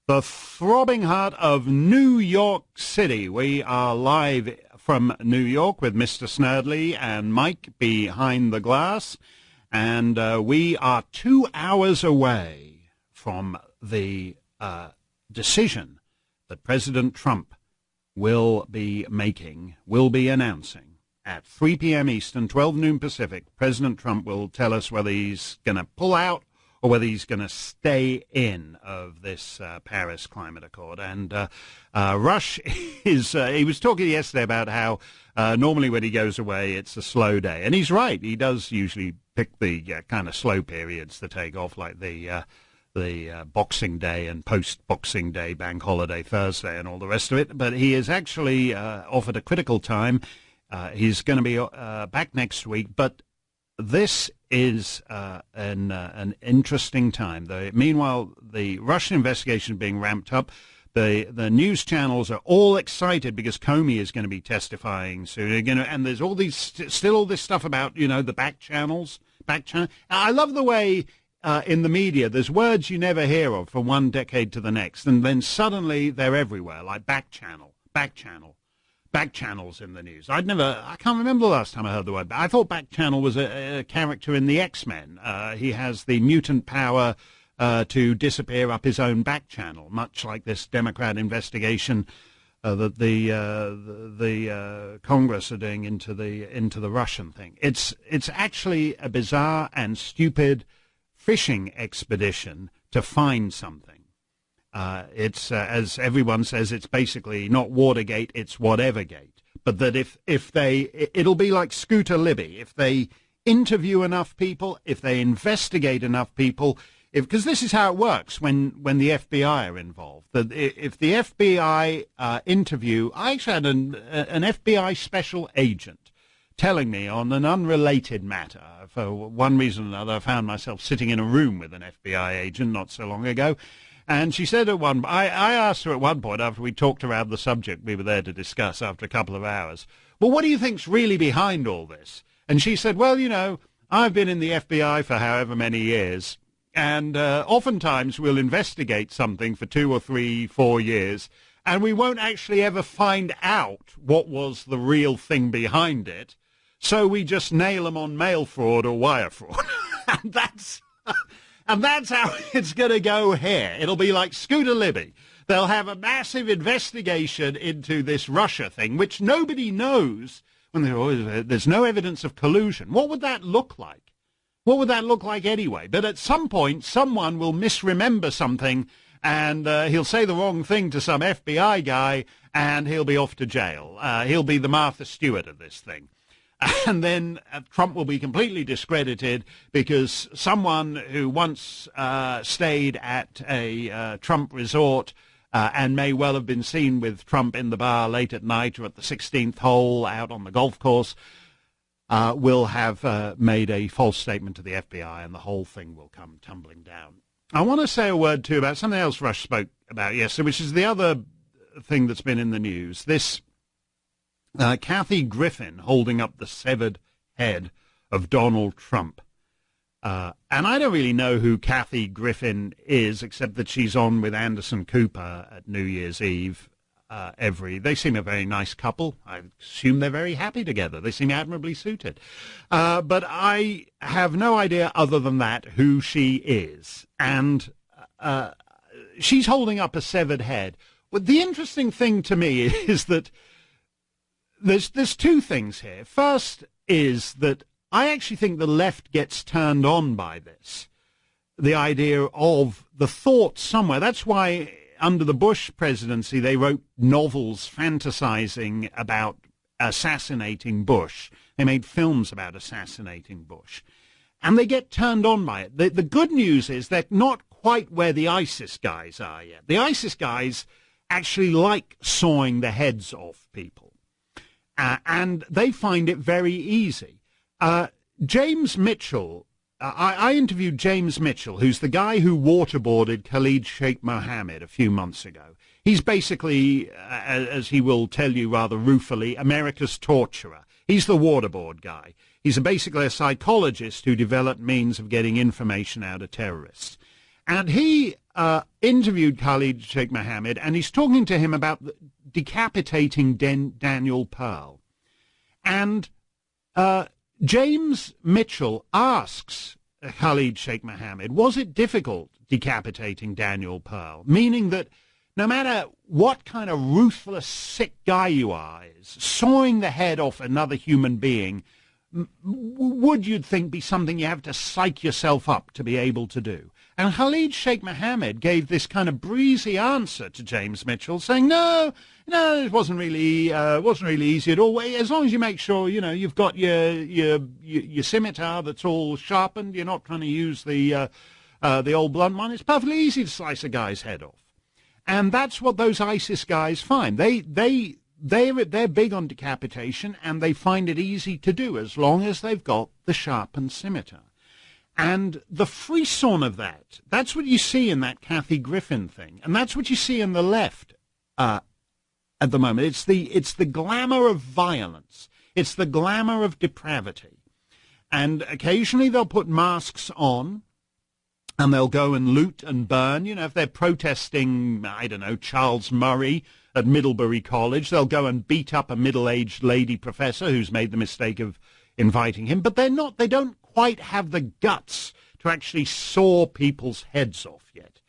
the throbbing heart of New York City. We are live from New York with Mr. Snerdley and Mike behind the glass, and we are 2 hours away from the decision that President Trump will be announcing at 3 p.m. Eastern, 12 noon Pacific. President Trump will tell us whether he's going to pull out or whether he's going to stay in of this Paris Climate Accord. And Rush he was talking yesterday about how normally when he goes away, it's a slow day. And he's right. He does usually pick the kind of slow periods to take off, like the Boxing Day and post-Boxing Day, Bank Holiday Thursday and all the rest of it. But he is actually offered a critical time. He's going to be back next week. But this is an interesting time. Meanwhile, the Russian investigation is being ramped up. The news channels are all excited because Comey is going to be testifying soon. And there's still all this stuff about, the back channels. I love the way in the media, there's words you never hear of from one decade to the next, and then suddenly they're everywhere, like back channels in the news. I can't remember the last time I heard the word. I thought back channel was a character in the X-Men. He has the mutant power to disappear up his own back channel, much like this Democrat investigation that the Congress are doing into the Russian thing. It's actually a bizarre and stupid fishing expedition to find something. It's as everyone says, it's basically not Watergate, it's Whatevergate. But that it'll be like Scooter Libby. If they interview enough people, if they investigate enough people, because this is how it works when the FBI are involved. That if the FBI interview, I actually had an FBI special agent telling me on an unrelated matter. For one reason or another, I found myself sitting in a room with an FBI agent not so long ago. And she said I asked her at one point, after we talked around the subject we were there to discuss after a couple of hours, well, what do you think's really behind all this? And she said, well, I've been in the FBI for however many years, and oftentimes we'll investigate something for 2 or 3, 4 years, and we won't actually ever find out what was the real thing behind it. So we just nail them on mail fraud or wire fraud. and that's how it's going to go here. It'll be like Scooter Libby. They'll have a massive investigation into this Russia thing, which nobody knows. When there's no evidence of collusion. What would that look like? What would that look like anyway? But at some point, someone will misremember something, and he'll say the wrong thing to some FBI guy, and he'll be off to jail. He'll be the Martha Stewart of this thing. And then Trump will be completely discredited because someone who once stayed at a Trump resort and may well have been seen with Trump in the bar late at night or at the 16th hole out on the golf course will have made a false statement to the FBI, and the whole thing will come tumbling down. I want to say a word, too, about something else Rush spoke about yesterday, which is the other thing that's been in the news. This Kathy Griffin holding up the severed head of Donald Trump. And I don't really know who Kathy Griffin is, except that she's on with Anderson Cooper at New Year's Eve. They seem a very nice couple. I assume they're very happy together. They seem admirably suited. But I have no idea other than that who she is. And she's holding up a severed head. Well, the interesting thing to me is that there's two things here. First is that I actually think the left gets turned on by this, the idea of the thought somewhere. That's why under the Bush presidency they wrote novels fantasizing about assassinating Bush. They made films about assassinating Bush. And they get turned on by it. The good news is they're not quite where the ISIS guys are yet. The ISIS guys actually like sawing the heads off people. And they find it very easy. James Mitchell I interviewed James Mitchell, who's the guy who waterboarded Khalid Sheikh Mohammed a few months ago. He's basically, as he will tell you rather ruefully, America's torturer. He's the waterboard guy. He's basically a psychologist who developed means of getting information out of terrorists. And he interviewed Khalid Sheikh Mohammed, and he's talking to him about decapitating Daniel Pearl. And James Mitchell asks Khalid Sheikh Mohammed, was it difficult decapitating Daniel Pearl? Meaning that no matter what kind of ruthless, sick guy you are, sawing the head off another human being would, you'd think, be something you have to psych yourself up to be able to do. And Khalid Sheikh Mohammed gave this kind of breezy answer to James Mitchell, saying, no, it wasn't really easy at all. As long as you make sure, you've got your scimitar that's all sharpened, you're not trying to use the old blunt one. It's perfectly easy to slice a guy's head off. And that's what those ISIS guys find. They're big on decapitation, and they find it easy to do as long as they've got the sharpened scimitar. And the frisson of that's what you see in that Kathy Griffin thing, and that's what you see in the left at the moment. It's the glamour of violence. It's the glamour of depravity. And occasionally they'll put masks on, and they'll go and loot and burn. If they're protesting, I don't know, Charles Murray at Middlebury College, they'll go and beat up a middle-aged lady professor who's made the mistake of inviting him. But they don't quite have the guts to actually saw people's heads off yet.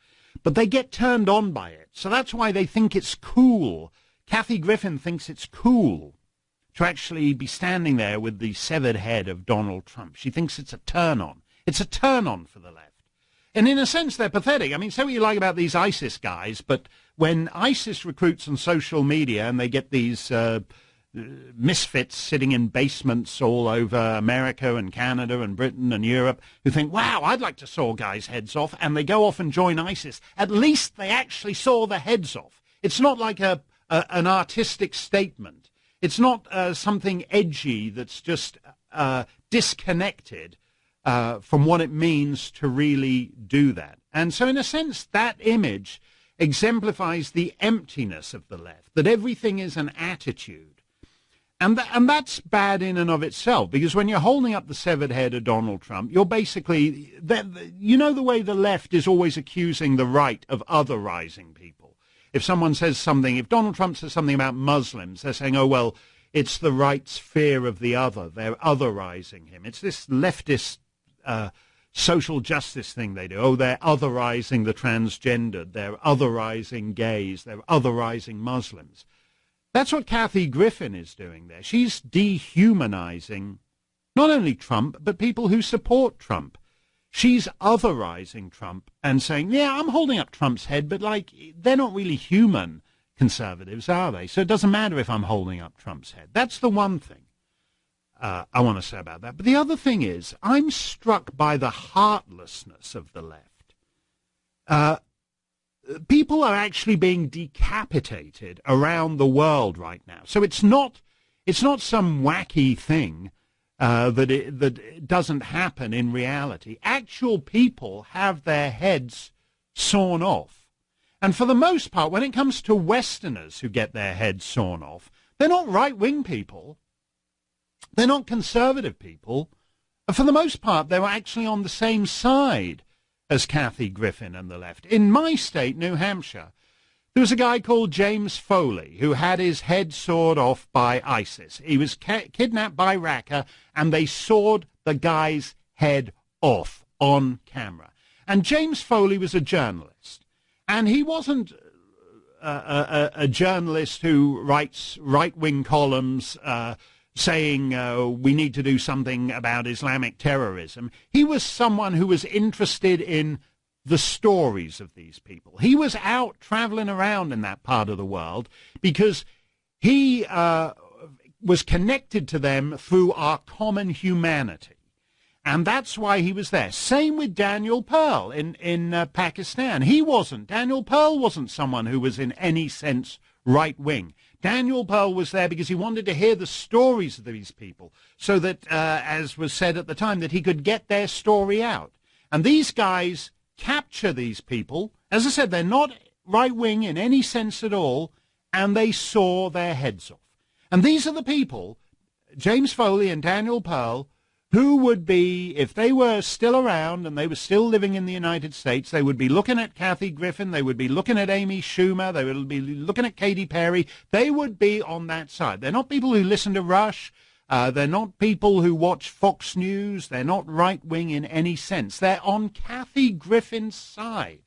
But they get turned on by it. So that's why they think it's cool. Kathy Griffin thinks it's cool to actually be standing there with the severed head of Donald Trump. She thinks it's a turn-on. It's a turn-on for the left. And in a sense, they're pathetic. I mean, say what you like about these ISIS guys, but when ISIS recruits on social media and they get these misfits sitting in basements all over America and Canada and Britain and Europe who think, wow, I'd like to saw guys' heads off, and they go off and join ISIS, at least they actually saw the heads off. It's not like an artistic statement. It's not something edgy that's just disconnected from what it means to really do that. And so in a sense, that image exemplifies the emptiness of the left, that everything is an attitude. And that's bad in and of itself, because when you're holding up the severed head of Donald Trump, you're basically, the way the left is always accusing the right of otherizing people. If someone says something, if Donald Trump says something about Muslims, they're saying, oh, well, it's the right's fear of the other. They're otherizing him. It's this leftist social justice thing they do. Oh, they're otherizing the transgendered. They're otherizing gays. They're otherizing Muslims. That's what Kathy Griffin is doing there. She's dehumanizing not only Trump, but people who support Trump. She's otherizing Trump and saying, yeah, I'm holding up Trump's head, but they're not really human conservatives, are they? So it doesn't matter if I'm holding up Trump's head. That's the one thing I want to say about that. But the other thing is, I'm struck by the heartlessness of the left. People are actually being decapitated around the world right now. So it's not some wacky thing that doesn't happen in reality. Actual people have their heads sawn off. And for the most part, when it comes to Westerners who get their heads sawn off, they're not right-wing people. They're not conservative people. For the most part, they're actually on the same side as Kathy Griffin and the left. In my state, New Hampshire, there was a guy called James Foley who had his head sawed off by ISIS. He was kidnapped by Raqqa, and they sawed the guy's head off on camera. And James Foley was a journalist. And he wasn't a journalist who writes right-wing columns saying we need to do something about Islamic terrorism. He was someone who was interested in the stories of these people. He was out traveling around in that part of the world because he was connected to them through our common humanity. And that's why he was there. Same with Daniel Pearl in Pakistan. Daniel Pearl wasn't someone who was in any sense right-wing. Daniel Pearl was there because he wanted to hear the stories of these people so that, as was said at the time, that he could get their story out. And these guys capture these people. As I said, they're not right-wing in any sense at all, and they saw their heads off. And these are the people, James Foley and Daniel Pearl, who would be, if they were still around and they were still living in the United States, they would be looking at Kathy Griffin, they would be looking at Amy Schumer, they would be looking at Katy Perry. They would be on that side. They're not people who listen to Rush. They're not people who watch Fox News. They're not right-wing in any sense. They're on Kathy Griffin's side.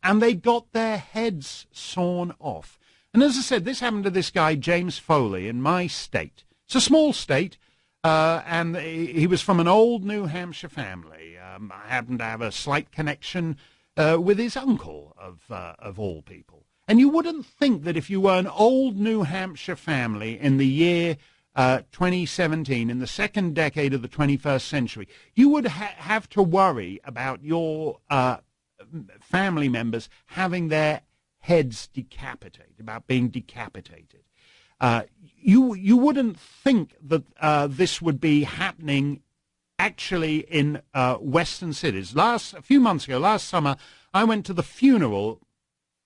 And they got their heads sawn off. And as I said, this happened to this guy, James Foley, in my state. It's a small state. And he was from an old New Hampshire family. I happen to have a slight connection with his uncle, of all people. And you wouldn't think that if you were an old New Hampshire family in the year 2017, in the second decade of the 21st century, you would have to worry about your family members having their heads decapitated, about being decapitated. You wouldn't think that this would be happening actually in Western cities. A few months ago, last summer, I went to the funeral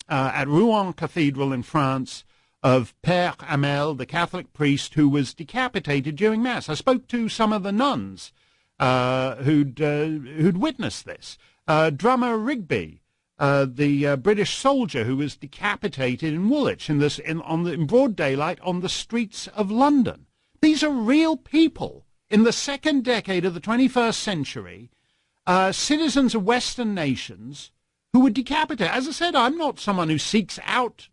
at Rouen Cathedral in France of Père Hamel, the Catholic priest who was decapitated during Mass. I spoke to some of the nuns who'd witnessed this. Drummer Rigby, the British soldier who was decapitated in Woolwich in broad daylight on the streets of London. These are real people in the second decade of the 21st century, citizens of Western nations who were decapitated. As I said, I'm not someone who seeks out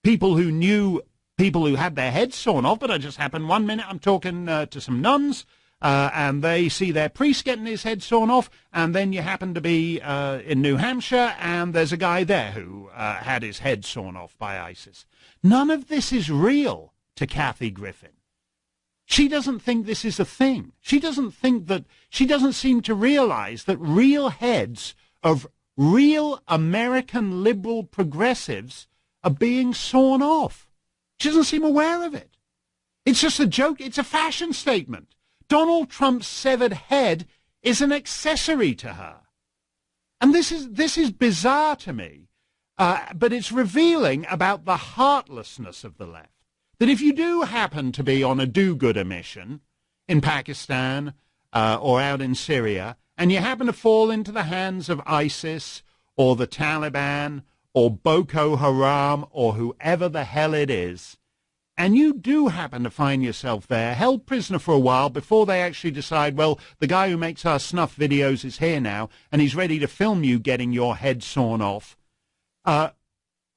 people who knew people who had their heads sawn off, but I just happened one minute I'm talking to some nuns, and they see their priest getting his head sawn off, and then you happen to be in New Hampshire, and there's a guy there who had his head sawn off by ISIS. None of this is real to Kathy Griffin. She doesn't think this is a thing. She doesn't seem to realize that real heads of real American liberal progressives are being sawn off. She doesn't seem aware of it. It's just a joke. It's a fashion statement. Donald Trump's severed head is an accessory to her. And this is bizarre to me, but it's revealing about the heartlessness of the left. That if you do happen to be on a do-gooder mission in Pakistan or out in Syria, and you happen to fall into the hands of ISIS or the Taliban or Boko Haram or whoever the hell it is, and you do happen to find yourself there, held prisoner for a while before they actually decide, well, the guy who makes our snuff videos is here now, and he's ready to film you getting your head sawn off.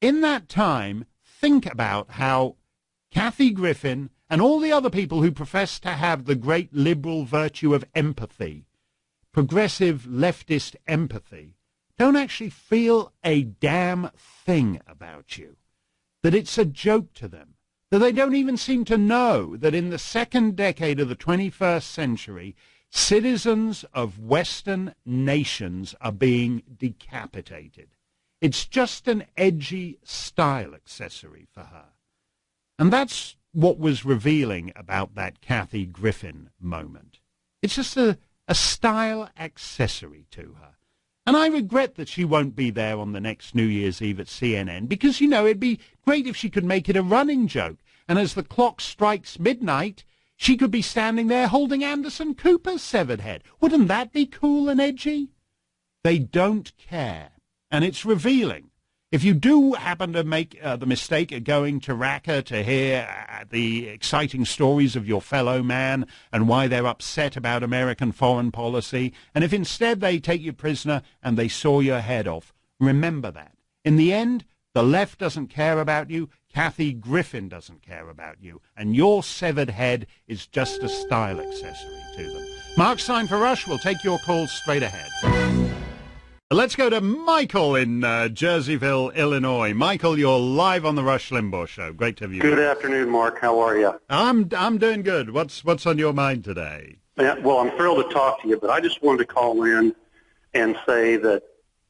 In that time, think about how Kathy Griffin and all the other people who profess to have the great liberal virtue of empathy, progressive leftist empathy, don't actually feel a damn thing about you, that it's a joke to them, that they don't even seem to know that in the second decade of the 21st century, citizens of Western nations are being decapitated. It's just an edgy style accessory for her. And that's what was revealing about that Kathy Griffin moment. It's just a style accessory to her. And I regret that she won't be there on the next New Year's Eve at CNN because, it'd be great if she could make it a running joke. And as the clock strikes midnight, she could be standing there holding Anderson Cooper's severed head. Wouldn't that be cool and edgy? They don't care. And it's revealing. If you do happen to make the mistake of going to Raqqa to hear the exciting stories of your fellow man and why they're upset about American foreign policy, and if instead they take you prisoner and they saw your head off, remember that. In the end, the left doesn't care about you, Kathy Griffin doesn't care about you, and your severed head is just a style accessory to them. Mark Stein for Rush. We'll take your calls straight ahead. Let's go to Michael in Jerseyville, Illinois. Michael, you're live on the Rush Limbaugh Show. Great to have you. Good afternoon, Mark. How are you? I'm doing good. What's on your mind today? Well, I'm thrilled to talk to you, but I just wanted to call in and say that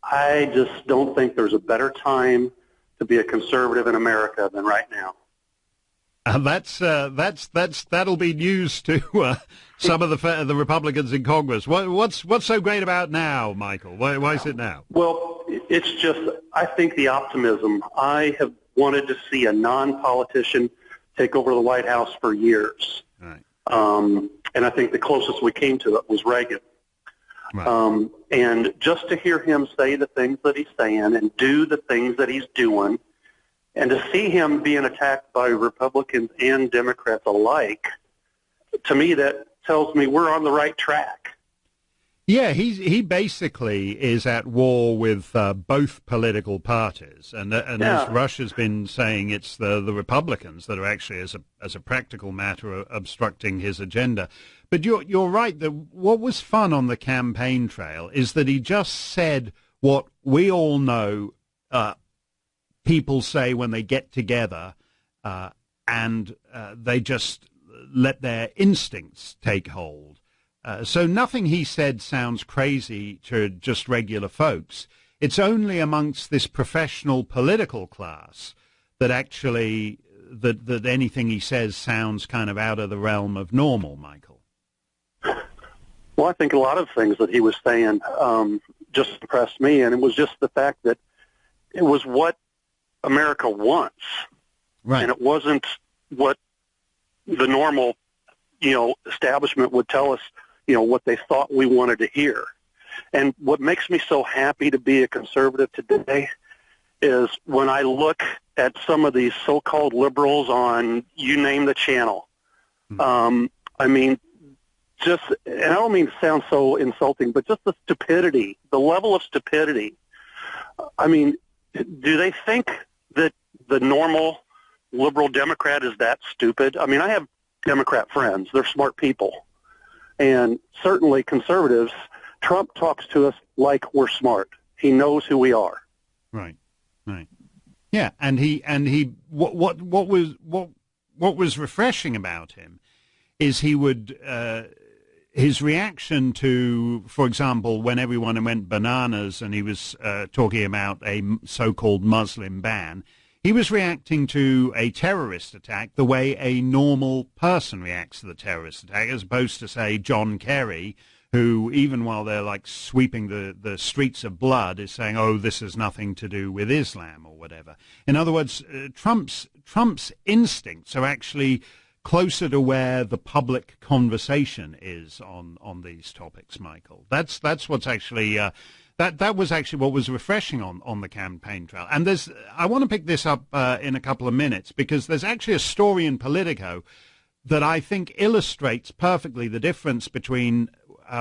I just don't think there's a better time to be a conservative in America than right now. That'll be news to some of the Republicans in Congress. What's so great about now, Michael? Why is it now? Well, it's just, I think the optimism. I have wanted to see a non-politician take over the White House for years. Right. And I think the closest we came to it was Reagan. Right. And just to hear him say the things that he's saying and do the things that he's doing, and to see him being attacked by Republicans and Democrats alike, to me that tells me we're on the right track. Yeah, he basically is at war with both political parties, and as Rush has been saying, it's the Republicans that are actually, as a practical matter, obstructing his agenda. But you're right that what was fun on the campaign trail is that he just said what we all know people say when they get together, and they just let their instincts take hold. So nothing he said sounds crazy to just regular folks. It's only amongst this professional political class that actually that anything he says sounds kind of out of the realm of normal, Michael. Well, I think a lot of things that he was saying just impressed me, and it was just the fact that it was what America wants, right? And it wasn't what the normal, establishment would tell us, what they thought we wanted to hear. And what makes me so happy to be a conservative today is when I look at some of these so-called liberals on you name the channel. I mean, and I don't mean to sound so insulting, but just the stupidity, the level of stupidity. I mean, do they think that the normal liberal Democrat is that stupid? I mean, I have Democrat friends. They're smart people. And certainly conservatives, Trump talks to us like we're smart. He knows who we are. Right. Yeah, and what was refreshing about him is he would his reaction to, for example, when everyone went bananas and he was talking about a so-called Muslim ban, he was reacting to a terrorist attack the way a normal person reacts to the terrorist attack, as opposed to, say, John Kerry, who, even while they're like sweeping the streets of blood, is saying, oh, this has nothing to do with Islam or whatever. In other words, Trump's instincts are actually closer to where the public conversation is on these topics, Michael. That's what's actually that was actually what was refreshing on the campaign trail. And I want to pick this up in a couple of minutes, because there's actually a story in Politico that I think illustrates perfectly the difference between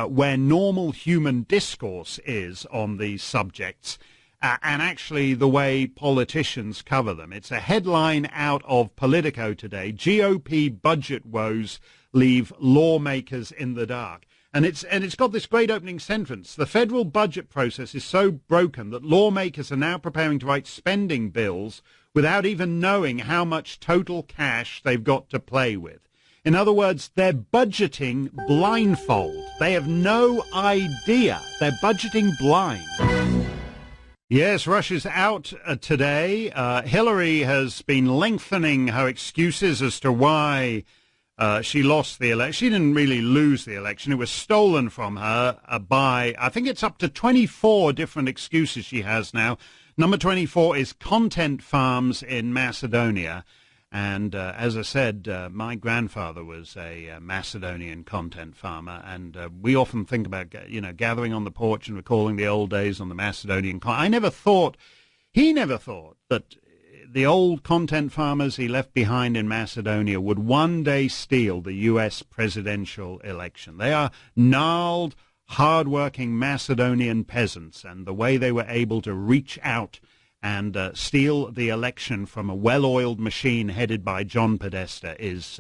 where normal human discourse is on these subjects and actually the way politicians cover them. It's a headline out of Politico today: GOP budget woes leave lawmakers in the dark. And it's got this great opening sentence: the federal budget process is so broken that lawmakers are now preparing to write spending bills without even knowing how much total cash they've got to play with. In other words, they're budgeting blindfold. They have no idea. They're budgeting blind. Yes, Russia's out today. Hillary has been lengthening her excuses as to why she lost the election. She didn't really lose the election. It was stolen from her by, I think it's up to 24 different excuses she has now. Number 24 is content farms in Macedonia. And as I said, my grandfather was a Macedonian content farmer, and we often think about, gathering on the porch and recalling the old days on the Macedonian. He never thought that the old content farmers he left behind in Macedonia would one day steal the U.S. presidential election. They are gnarled, hard-working Macedonian peasants, and the way they were able to reach out and steal the election from a well-oiled machine headed by John Podesta is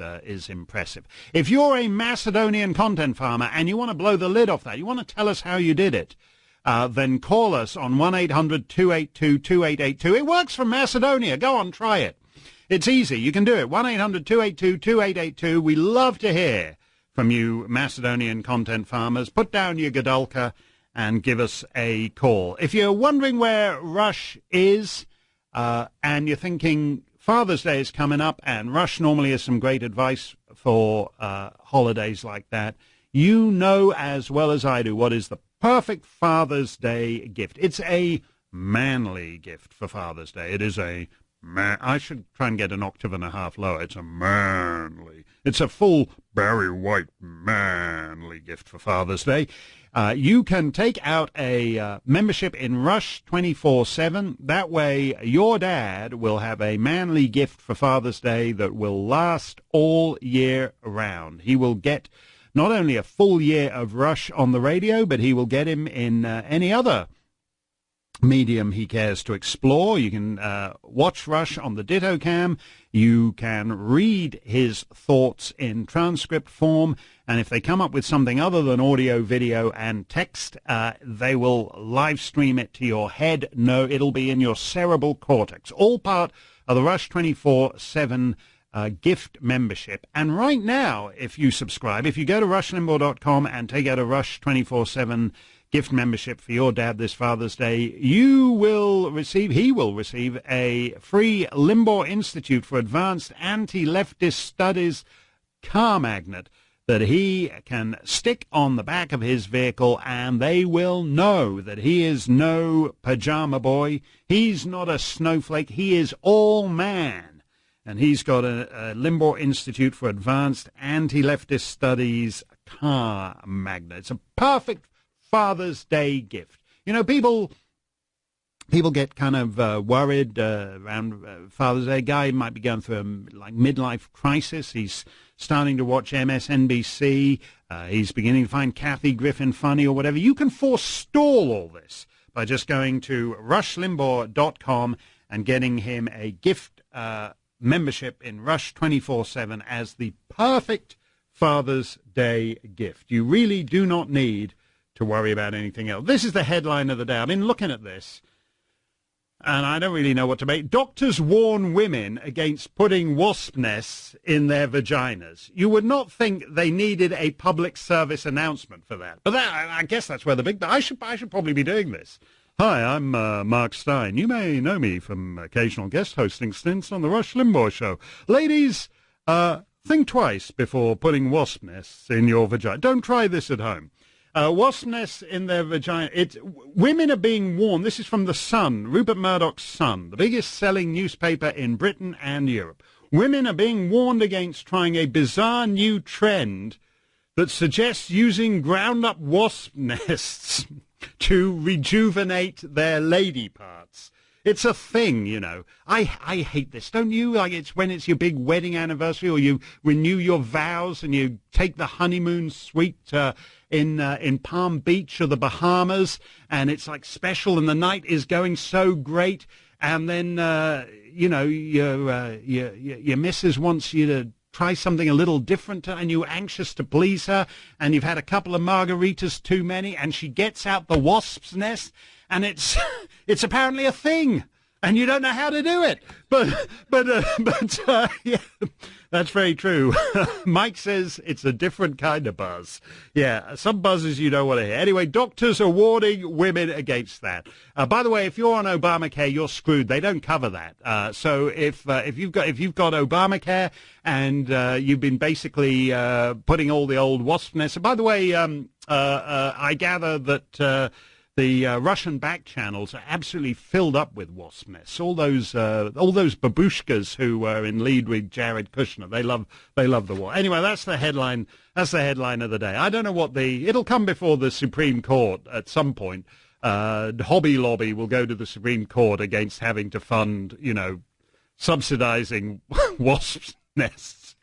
impressive. If you're a Macedonian content farmer and you want to blow the lid off that, you want to tell us how you did it, then call us on 1-800-282-2882. It works from Macedonia. Go on, try it. It's easy. You can do it. 1-800-282-2882. We love to hear from you, Macedonian content farmers. Put down your Godulka and give us a call. If you're wondering where Rush is and you're thinking Father's Day is coming up, and Rush normally has some great advice for holidays like that. You know as well as I do what is the perfect Father's Day gift. It's a manly gift for Father's Day. It is a man. I should try and get an octave and a half lower. It's a manly. It's a full Barry White manly gift for Father's Day. You can take out a membership in Rush 24/7. That way, your dad will have a manly gift for Father's Day that will last all year round. He will get not only a full year of Rush on the radio, but he will get him in any other medium he cares to explore. You can watch Rush on the Ditto Cam. You can read his thoughts in transcript form. And if they come up with something other than audio, video, and text, they will live stream it to your head. No, it'll be in your cerebral cortex. All part of the Rush 24/7 gift membership. And right now, if you subscribe, if you go to rushlimbaugh.com and take out a Rush 24/7 gift membership for your dad this Father's Day, he will receive a free Limbaugh Institute for Advanced Anti-Leftist Studies car magnet that he can stick on the back of his vehicle, and they will know that he is no pajama boy. He's not a snowflake. He is all man. And he's got a Limbaugh Institute for Advanced Anti-Leftist Studies car magnet. It's a perfect Father's Day gift. You know, people get kind of worried around Father's Day. A guy might be going through a midlife crisis. He's starting to watch MSNBC. He's beginning to find Kathy Griffin funny or whatever. You can forestall all this by just going to rushlimbaugh.com and getting him a gift membership in Rush 24/7 as the perfect Father's Day gift. You really do not need to worry about anything else. This is the headline of the day. I've been looking at this, and I don't really know what to make. Doctors warn women against putting wasp nests in their vaginas. You would not think they needed a public service announcement for that. But I guess that's where the big... I should probably be doing this. Hi, I'm Mark Stein. You may know me from occasional guest hosting stints on the Rush Limbaugh Show. Ladies, think twice before putting wasp nests in your vagina. Don't try this at home. Wasp nests in their vagina. Women are being warned. This is from The Sun, Rupert Murdoch's Sun, the biggest selling newspaper in Britain and Europe. Women are being warned against trying a bizarre new trend that suggests using ground-up wasp nests to rejuvenate their lady parts. It's a thing, you know. I hate this, don't you? Like, it's when it's your big wedding anniversary, or you renew your vows and you take the honeymoon suite in Palm Beach or the Bahamas, and it's like special, and the night is going so great, and then you know, your missus wants you to try something a little different, and you're anxious to please her, and you've had a couple of margaritas too many, and she gets out the wasp's nest, and it's apparently a thing, and you don't know how to do it. But yeah, that's very true. Mike says it's a different kind of buzz. Yeah, some buzzes you don't want to hear. Anyway, doctors are warning women against that. By the way, if you're on Obamacare, you're screwed. They don't cover that. So if you've got Obamacare and you've been basically putting all the old wasp nests. By the way, I gather that the Russian back channels are absolutely filled up with wasp nests. All those babushkas who were in lead with Jared Kushner, they love the war. Anyway, that's the headline. That's the headline of the day. I don't know what it'll come before the Supreme Court at some point. Hobby Lobby will go to the Supreme Court against having to fund, subsidizing wasp nests.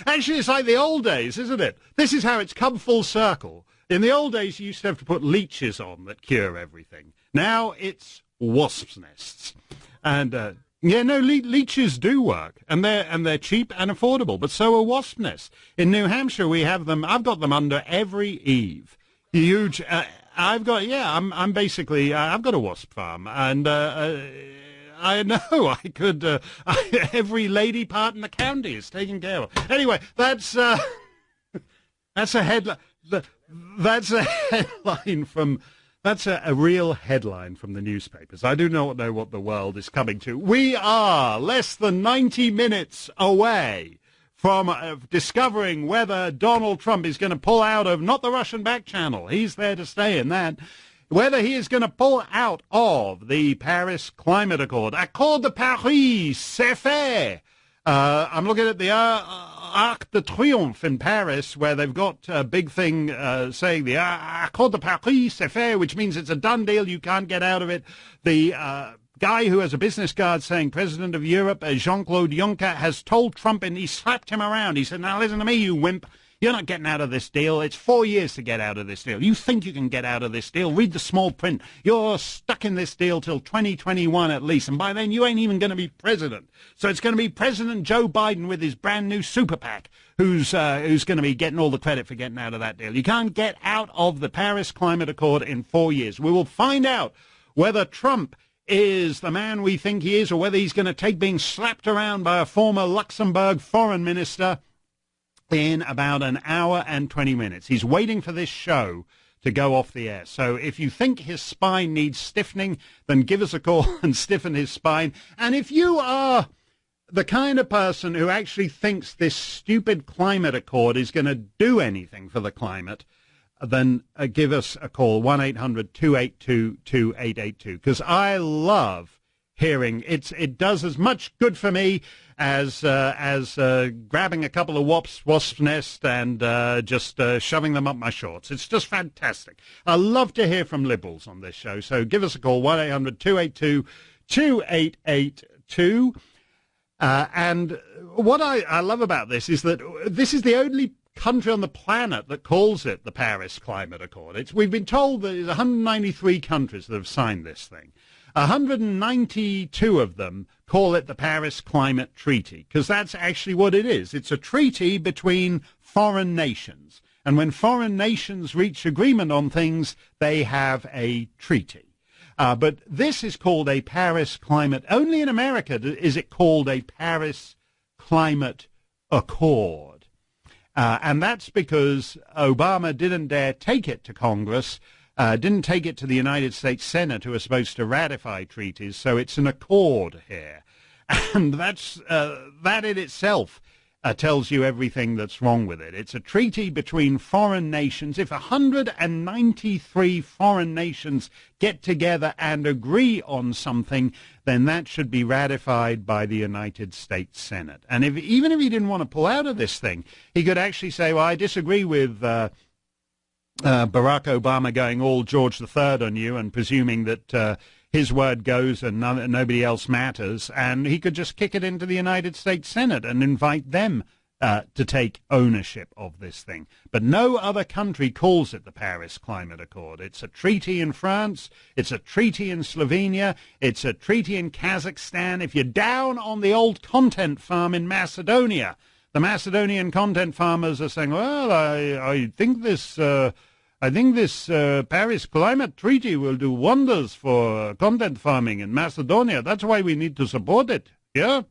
Actually, it's like the old days, isn't it? This is how it's come full circle. In the old days, you used to have to put leeches on that cure everything. Now it's wasps' nests. And, leeches do work. And they're cheap and affordable, but so are wasp nests. In New Hampshire, we have them. I've got them under every eave. Huge. I've got a wasp farm. And I know I could, every lady part in the county is taken care of. Anyway, that's a headline. That's a headline from That's a real headline from the newspapers. I do not know what the world is coming to. We are less than 90 minutes away from discovering whether Donald Trump is going to pull out of, not the Russian back channel, he's there to stay in that, whether he is going to pull out of the Paris Climate Accord. Accord de Paris, c'est fait. I'm looking at the Arc de Triomphe in Paris, where they've got a big thing saying the Accord de Paris, c'est fait, which means it's a done deal, you can't get out of it. The guy who has a business card saying President of Europe, Jean-Claude Juncker, has told Trump, and he slapped him around. He said, now listen to me, you wimp. You're not getting out of this deal. It's 4 years to get out of this deal. You think you can get out of this deal? Read the small print. You're stuck in this deal till 2021 at least, and by then you ain't even going to be president. So it's going to be President Joe Biden with his brand new super PAC who's going to be getting all the credit for getting out of that deal. You can't get out of the Paris Climate Accord in 4 years. We will find out whether Trump is the man we think he is, or whether he's going to take being slapped around by a former Luxembourg foreign minister in about an hour and 20 minutes. He's waiting for this show to go off the air. So if you think his spine needs stiffening, then give us a call and stiffen his spine. And if you are the kind of person who actually thinks this stupid climate accord is going to do anything for the climate, then give us a call, 1-800-282-2882, because I love hearing it does as much good for me as grabbing a couple of wasp nest and just shoving them up my shorts. It's just fantastic. I love to hear from liberals on this show, so give us a call, 1-800-282-2882. And what I love about this is that this is the only country on the planet that calls it the Paris Climate Accord. We've been told that there's 193 countries that have signed this thing. 192 of them call it the Paris Climate Treaty, because that's actually what it is. It's a treaty between foreign nations. And when foreign nations reach agreement on things, they have a treaty. But this is called a Paris Climate. Only in America is it called a Paris Climate Accord. And that's because Obama didn't dare take it to Congress, didn't take it to the United States Senate, who are supposed to ratify treaties, so it's an accord here. And that in itself tells you everything that's wrong with it. It's a treaty between foreign nations. If 193 foreign nations get together and agree on something, then that should be ratified by the United States Senate. And even if he didn't want to pull out of this thing, he could actually say, well, I disagree with Barack Obama going all George III on you and presuming that his word goes and nobody else matters, and he could just kick it into the United States Senate and invite them to take ownership of this thing. But no other country calls it the Paris Climate Accord. It's a treaty in France, it's a treaty in Slovenia, it's a treaty in Kazakhstan. If you're down on the old content farm in Macedonia, the Macedonian content farmers are saying, well, I think this Paris Climate Treaty will do wonders for content farming in Macedonia. That's why we need to support it. Yeah?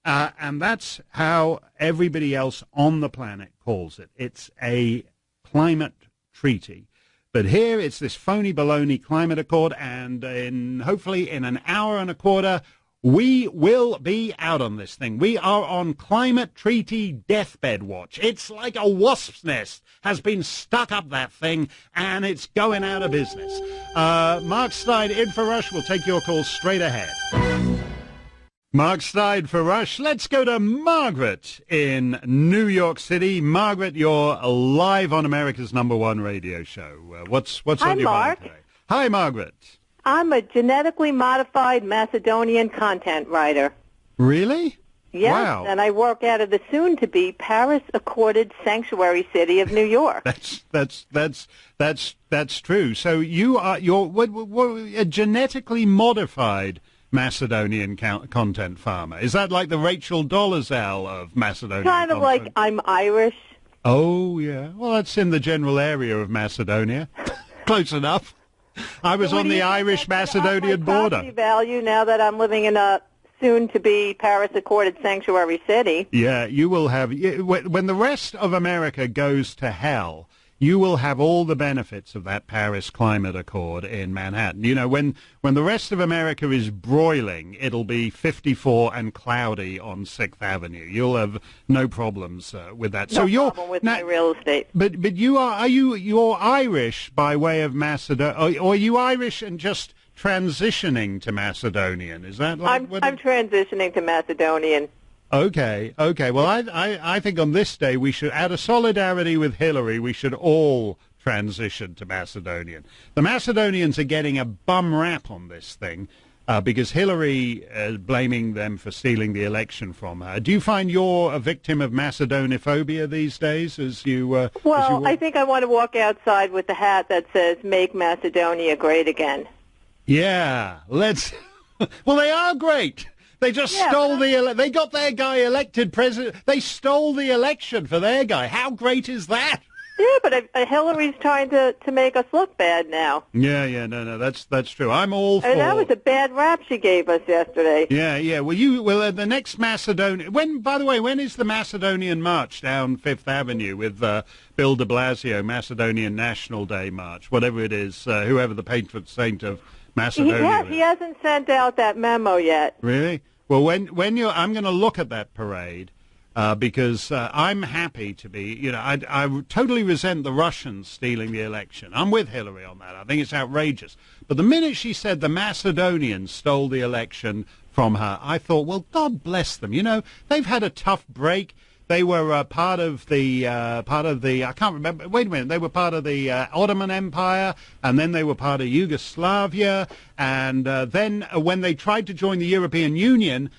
And that's how everybody else on the planet calls it. It's a climate treaty. But here it's this phony baloney climate accord, and hopefully in an hour and a quarter, we will be out on this thing. We are on climate treaty deathbed watch. It's like a wasp's nest has been stuck up that thing, and it's going out of business. Mark Stein in for Rush. We'll take your calls straight ahead. Mark Stein for Rush. Let's go to Margaret in New York City. Margaret, you're live on America's #1 radio show. What's on your mind today? Hi, Margaret. I'm a genetically modified Macedonian content writer. Really? Yes, wow. And I work out of the soon-to-be Paris-accorded sanctuary city of New York. That's true. So you're a genetically modified Macedonian content farmer. Is that like the Rachel Dolezal of Macedonian Kind of content? like I'm Irish. Oh, yeah. Well, that's in the general area of Macedonia. Close enough. I was on the Irish-Macedonian border. Property value now that I'm living in a soon-to-be Paris-accorded sanctuary city. Yeah, you will have... When the rest of America goes to hell, you will have all the benefits of that Paris Climate Accord in Manhattan. You know, when the rest of America is broiling, it'll be 54 and cloudy on 6th Avenue. You'll have no problems with that. No problem with my real estate. But you're Irish by way of Macedonia, or are you Irish and just transitioning to Macedonian? Is that like I'm transitioning to Macedonian. Okay. Well, I think on this day we should, out of solidarity with Hillary, we should all transition to Macedonian. The Macedonians are getting a bum rap on this thing because Hillary is blaming them for stealing the election from her. Do you find you're a victim of Macedoniphobia these days? I think I want to walk outside with the hat that says "Make Macedonia Great Again." Yeah, let's. Well, they are great. They just stole they got their guy elected president. They stole the election for their guy. How great is that? Yeah, but Hillary's trying to make us look bad now. Yeah, no, that's true. I'm all for. And that was a bad rap she gave us yesterday. Yeah. Well, the next Macedonia. By the way, when is the Macedonian March down Fifth Avenue with Bill De Blasio, Macedonian National Day March, whatever it is, whoever the patron saint of Macedonia. He hasn't sent out that memo yet. Really? Well, I'm going to look at that parade because I'm happy to be. You know, I totally resent the Russians stealing the election. I'm with Hillary on that. I think it's outrageous. But the minute she said the Macedonians stole the election from her, I thought, well, God bless them. You know, they've had a tough break. They were part of the I can't remember. Wait a minute. They were part of the Ottoman Empire, and then they were part of Yugoslavia, and then when they tried to join the European Union,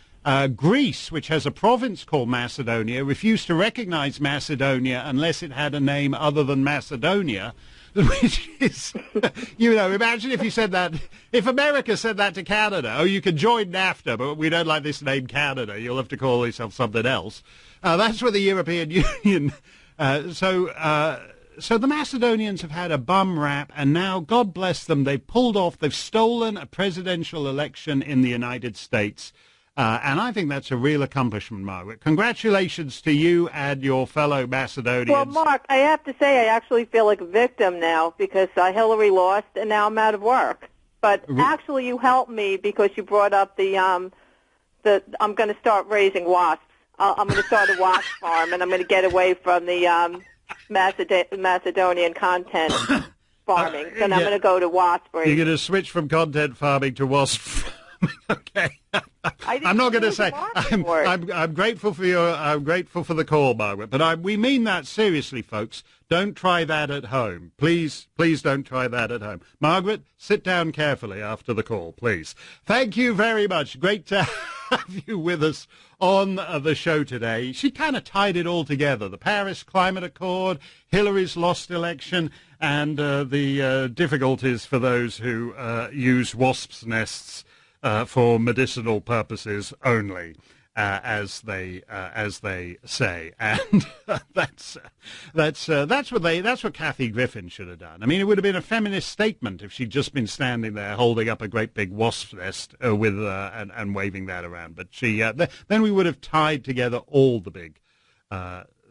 Greece, which has a province called Macedonia, refused to recognize Macedonia unless it had a name other than Macedonia. Which is, you know, imagine if you said that, if America said that to Canada, oh, you can join NAFTA, but we don't like this name Canada, you'll have to call yourself something else. That's what the European Union, so the Macedonians have had a bum rap, and now, God bless them, they've stolen a presidential election in the United States. And I think that's a real accomplishment, Margaret. Congratulations to you and your fellow Macedonians. Well, Mark, I have to say I actually feel like a victim now because Hillary lost and now I'm out of work. But actually you helped me because you brought up the I'm going to start raising wasps. I'm going to start a wasp farm and I'm going to get away from the Macedonian content farming. So now I'm going to go to wasp raising. You're going to switch from content farming to wasp farming. Okay. I'm not going to say I'm grateful for I'm grateful for the call, Margaret, but we mean that seriously, folks. Don't try that at home. Please don't try that at home. Margaret, sit down carefully after the call, please. Thank you very much. Great to have you with us on the show today. She kind of tied it all together. The Paris Climate Accord, Hillary's lost election, and the difficulties for those who use wasps' nests for medicinal purposes only, as they say, and that's what Kathy Griffin should have done. I mean, it would have been a feminist statement if she'd just been standing there holding up a great big wasp nest with and waving that around. But she then we would have tied together all the big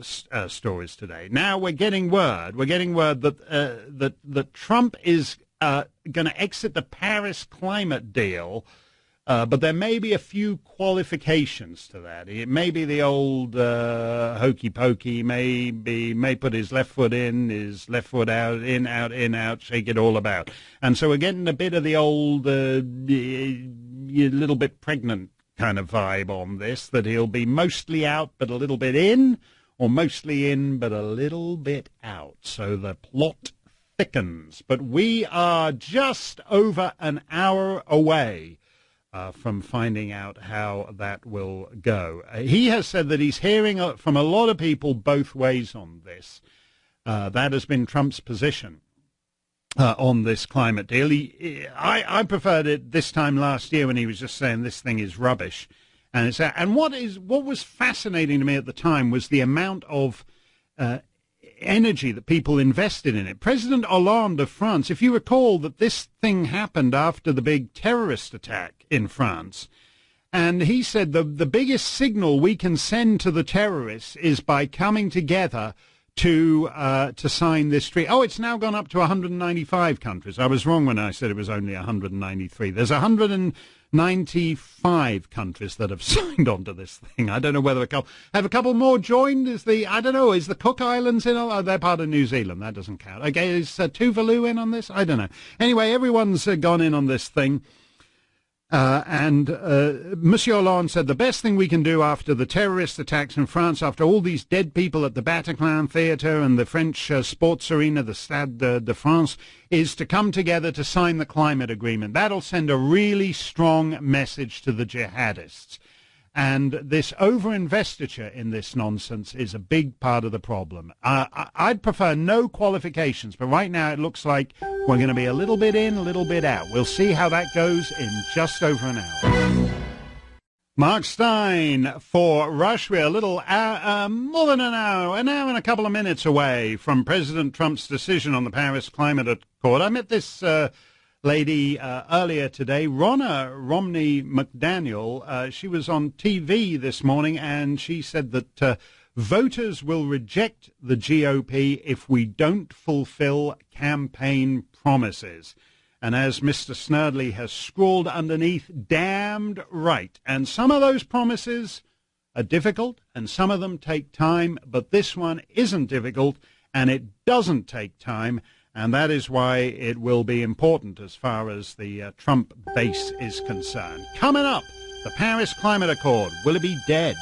stories today. Now we're getting word that that Trump is going to exit the Paris climate deal. But there may be a few qualifications to that. It may be the old hokey pokey. May put his left foot in, his left foot out, in, out, shake it all about. And so we're getting a bit of the old little bit pregnant kind of vibe on this, that he'll be mostly out but a little bit in, or mostly in but a little bit out. So the plot thickens. But we are just over an hour away from finding out how that will go. He has said that he's hearing from a lot of people both ways on this. That has been Trump's position on this climate deal. I preferred it this time last year when he was just saying this thing is rubbish. And what was fascinating to me at the time was the amount of energy that people invested in it. President Hollande of France, if you recall that this thing happened after the big terrorist attack in France, and he said the biggest signal we can send to the terrorists is by coming together to sign this treaty. Oh, it's now gone up to 195 countries. I was wrong when I said it was only 193. There's 195 countries that have signed on to this thing. I don't know whether a couple more joined. Is the Cook Islands in? Oh, they're part of New Zealand. That doesn't count. Okay, is Tuvalu in on this? I don't know. Anyway, everyone's gone in on this thing. And Monsieur Hollande said the best thing we can do after the terrorist attacks in France, after all these dead people at the Bataclan Theatre and the French sports arena, the Stade de France, is to come together to sign the climate agreement. That'll send a really strong message to the jihadists. And this over-investiture in this nonsense is a big part of the problem. I'd prefer no qualifications, but right now it looks like we're going to be a little bit in, a little bit out. We'll see how that goes in just over an hour. Mark Stein for Rush. We're a little more than an hour and a couple of minutes away from President Trump's decision on the Paris Climate Accord. I met this lady earlier today, Ronna Romney McDaniel. She was on TV this morning, and she said that voters will reject the GOP if we don't fulfill campaign promises. And as Mr. Snerdley has scrawled underneath, damned right. And some of those promises are difficult, and some of them take time, but this one isn't difficult, and it doesn't take time. And that is why it will be important as far as the Trump base is concerned. Coming up, the Paris Climate Accord. Will it be dead?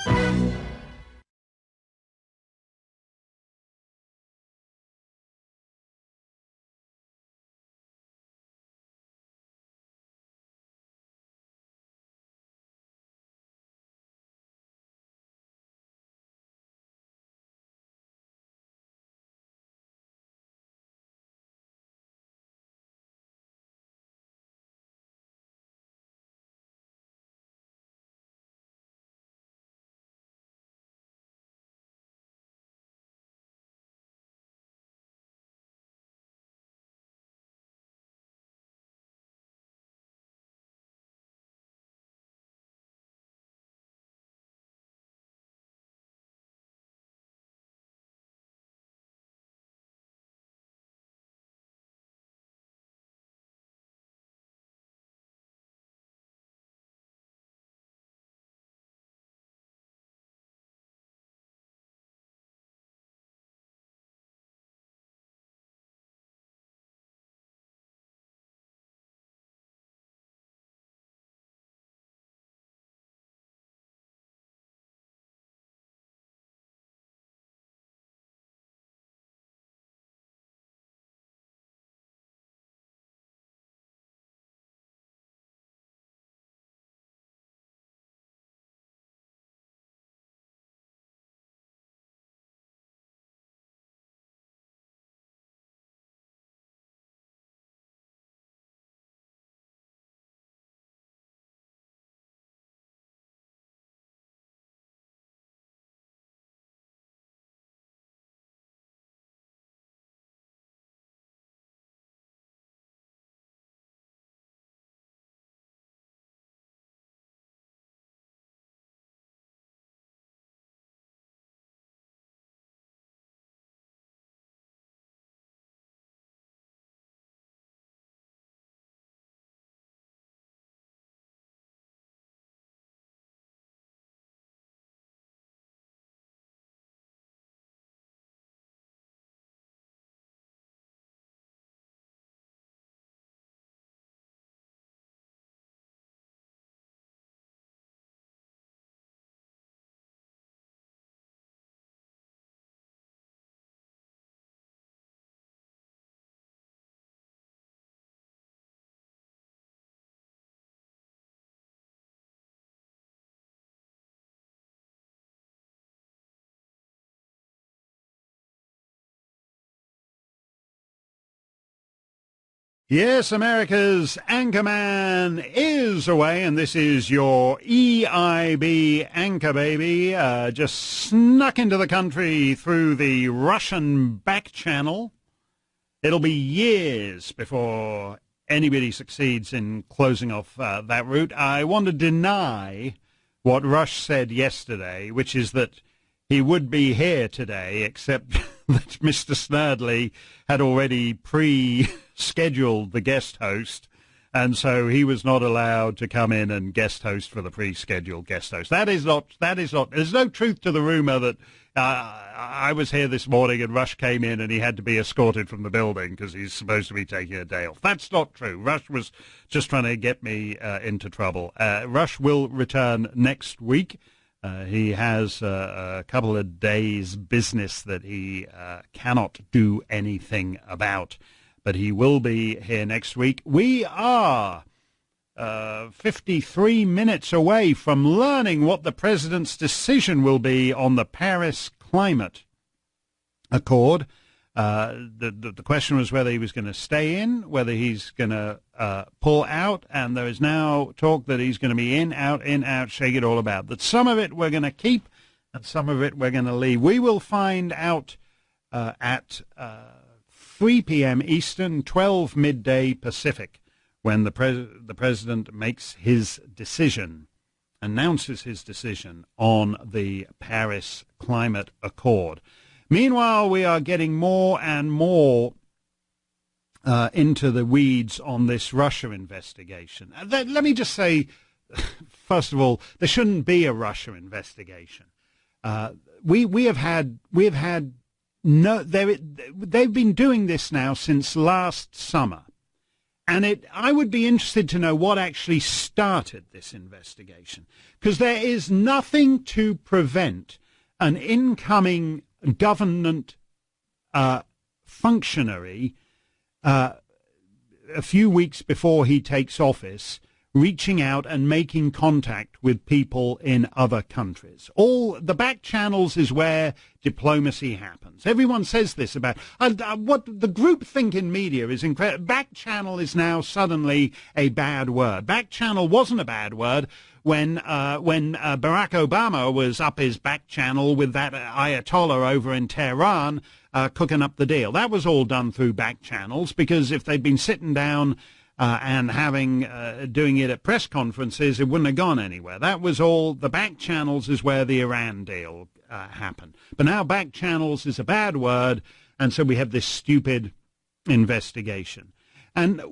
Yes, America's Anchorman is away, and this is your EIB Anchor Baby, just snuck into the country through the Russian back channel. It'll be years before anybody succeeds in closing off that route. I want to deny what Rush said yesterday, which is that he would be here today, except that Mr. Snerdley had already pre-scheduled the guest host, and so he was not allowed to come in and guest host for the pre-scheduled guest host. That is not, there's no truth to the rumor that I was here this morning and Rush came in and he had to be escorted from the building because he's supposed to be taking a day off. That's not true. Rush was just trying to get me into trouble. Rush will return next week. He has a couple of days' business that he cannot do anything about, but he will be here next week. We are 53 minutes away from learning what the president's decision will be on the Paris Climate Accord. The question was whether he was going to stay in, whether he's going to pull out, and there is now talk that he's going to be in, out, shake it all about. That some of it we're going to keep and some of it we're going to leave. We will find out at 3 p.m. Eastern, 12 midday Pacific, when the president makes his decision, announces his decision on the Paris Climate Accord. Meanwhile, we are getting more and more into the weeds on this Russia investigation. Let me just say, first of all, there shouldn't be a Russia investigation. They've been doing this now since last summer. And I would be interested to know what actually started this investigation, because there is nothing to prevent an incoming government functionary a few weeks before he takes office reaching out and making contact with people in other countries. All the back channels is where diplomacy happens. Everyone says this about what the groupthink in media is incredible. Back channel is now suddenly a bad word. Back channel wasn't a bad word when Barack Obama was up his back channel with that Ayatollah over in Tehran cooking up the deal. That was all done through back channels, because if they'd been sitting down and doing it at press conferences, it wouldn't have gone anywhere. That was all. The back channels is where the Iran deal happened. But now back channels is a bad word, and so we have this stupid investigation. And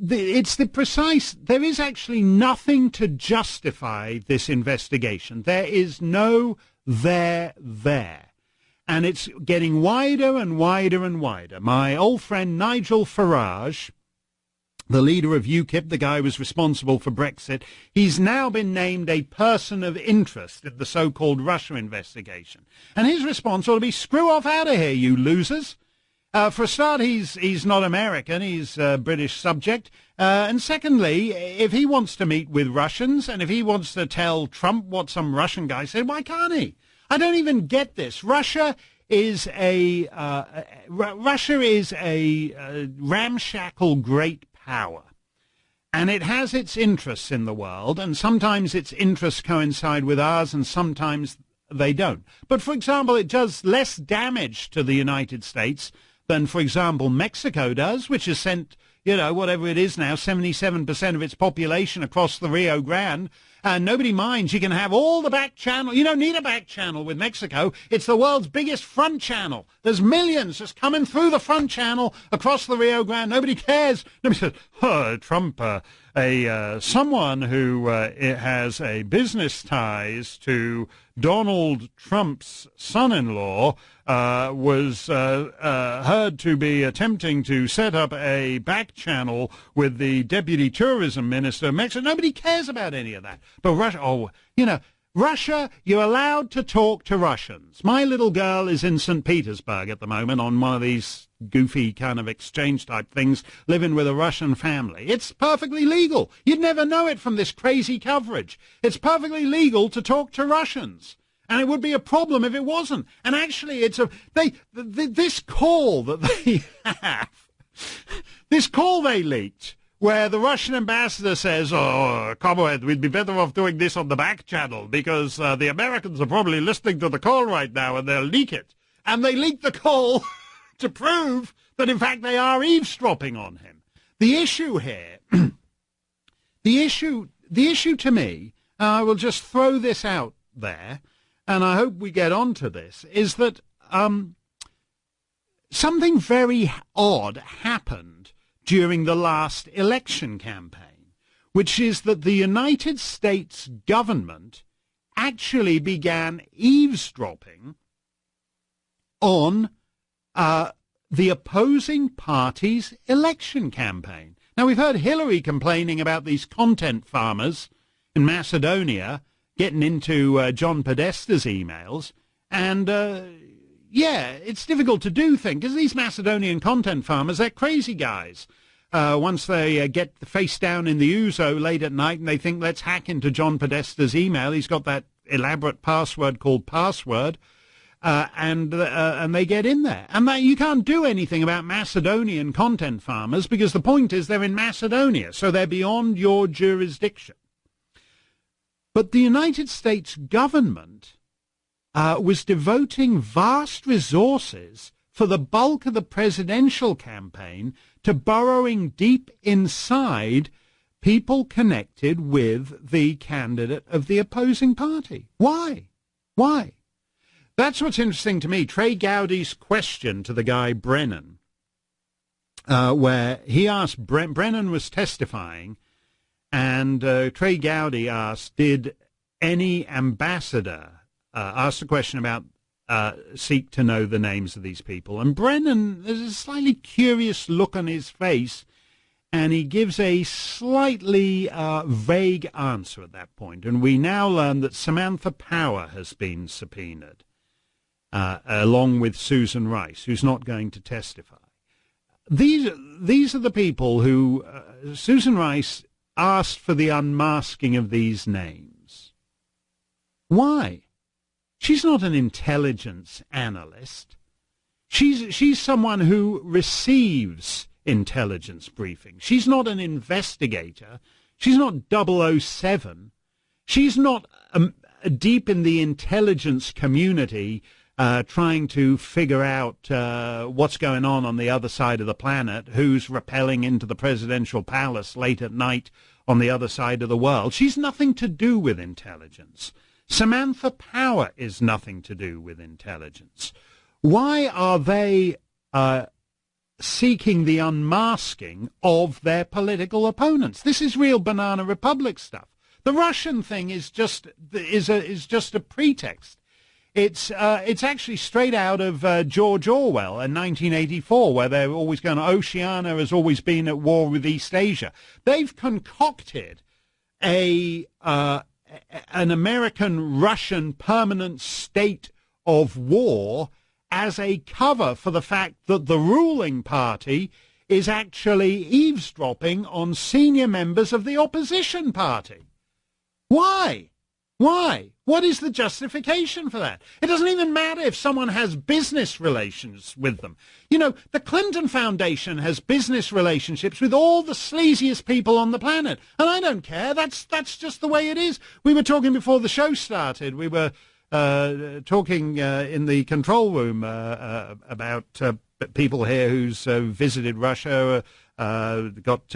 it's the precise, there is actually nothing to justify this investigation. There is no there. And it's getting wider and wider and wider. My old friend Nigel Farage, the leader of UKIP, the guy who was responsible for Brexit, he's now been named a person of interest in the so-called Russia investigation. And his response ought to be, screw off out of here, you losers. For a start, he's not American, he's a British subject. And secondly, if he wants to meet with Russians and if he wants to tell Trump what some Russian guy said, why can't he? I don't even get this. Russia is a ramshackle great power, and it has its interests in the world, and sometimes its interests coincide with ours and sometimes they don't. But for example, it does less damage to the United States than, for example, Mexico does, which has sent, whatever it is now, 77% of its population across the Rio Grande. And nobody minds. You can have all the back channel. You don't need a back channel with Mexico. It's the world's biggest front channel. There's millions just coming through the front channel across the Rio Grande. Nobody cares. Nobody says, Trump, someone who has a business ties to Donald Trump's son-in-law was heard to be attempting to set up a back channel with the deputy tourism minister of Mexico. Nobody cares about any of that. But Russia, Russia, you're allowed to talk to Russians. My little girl is in St. Petersburg at the moment on one of these goofy kind of exchange type things, living with a Russian family. It's perfectly legal. You'd never know it from this crazy coverage. It's perfectly legal to talk to Russians. And it would be a problem if it wasn't. And actually, this call that they have, this call they leaked, where the Russian ambassador says, comrade, we'd be better off doing this on the back channel because the Americans are probably listening to the call right now and they'll leak it. And they leaked the call to prove that, in fact, they are eavesdropping on him. The issue here, the issue to me, and I will just throw this out there, and I hope we get onto this, is that something very odd happened during the last election campaign, which is that the United States government actually began eavesdropping on the opposing party's election campaign. Now, we've heard Hillary complaining about these content farmers in Macedonia getting into John Podesta's emails, and yeah, it's difficult to do things, because these Macedonian content farmers, they're crazy guys. Once they get face down in the ouzo late at night and they think, let's hack into John Podesta's email, he's got that elaborate password called password, and they get in there. And you can't do anything about Macedonian content farmers, because the point is they're in Macedonia, so they're beyond your jurisdiction. But the United States government was devoting vast resources for the bulk of the presidential campaign to burrowing deep inside people connected with the candidate of the opposing party. Why? Why? That's what's interesting to me. Trey Gowdy's question to the guy Brennan, where he asked, Brennan was testifying, and Trey Gowdy asked, did any ambassador ask the question about seek to know the names of these people? And Brennan, there's a slightly curious look on his face, and he gives a slightly vague answer at that point. And we now learn that Samantha Power has been subpoenaed, along with Susan Rice, who's not going to testify. These are the people who Susan Rice asked for the unmasking of these names. Why? She's not an intelligence analyst. She's someone who receives intelligence briefings. She's not an investigator. She's not 007. She's not deep in the intelligence community trying to figure out what's going on the other side of the planet, who's rappelling into the presidential palace late at night on the other side of the world. She's nothing to do with intelligence. Samantha Power is nothing to do with intelligence. Why are they seeking the unmasking of their political opponents? This is real banana republic stuff. The Russian thing is just a pretext. It's actually straight out of George Orwell in 1984, where they're always going, Oceania has always been at war with East Asia. They've concocted an American-Russian permanent state of war as a cover for the fact that the ruling party is actually eavesdropping on senior members of the opposition party. Why? Why? What is the justification for that? It doesn't even matter if someone has business relations with them. You know, the Clinton Foundation has business relationships with all the sleaziest people on the planet, and I don't care. That's just the way it is. We were talking before the show started. We were talking in the control room about people here who's visited Russia, got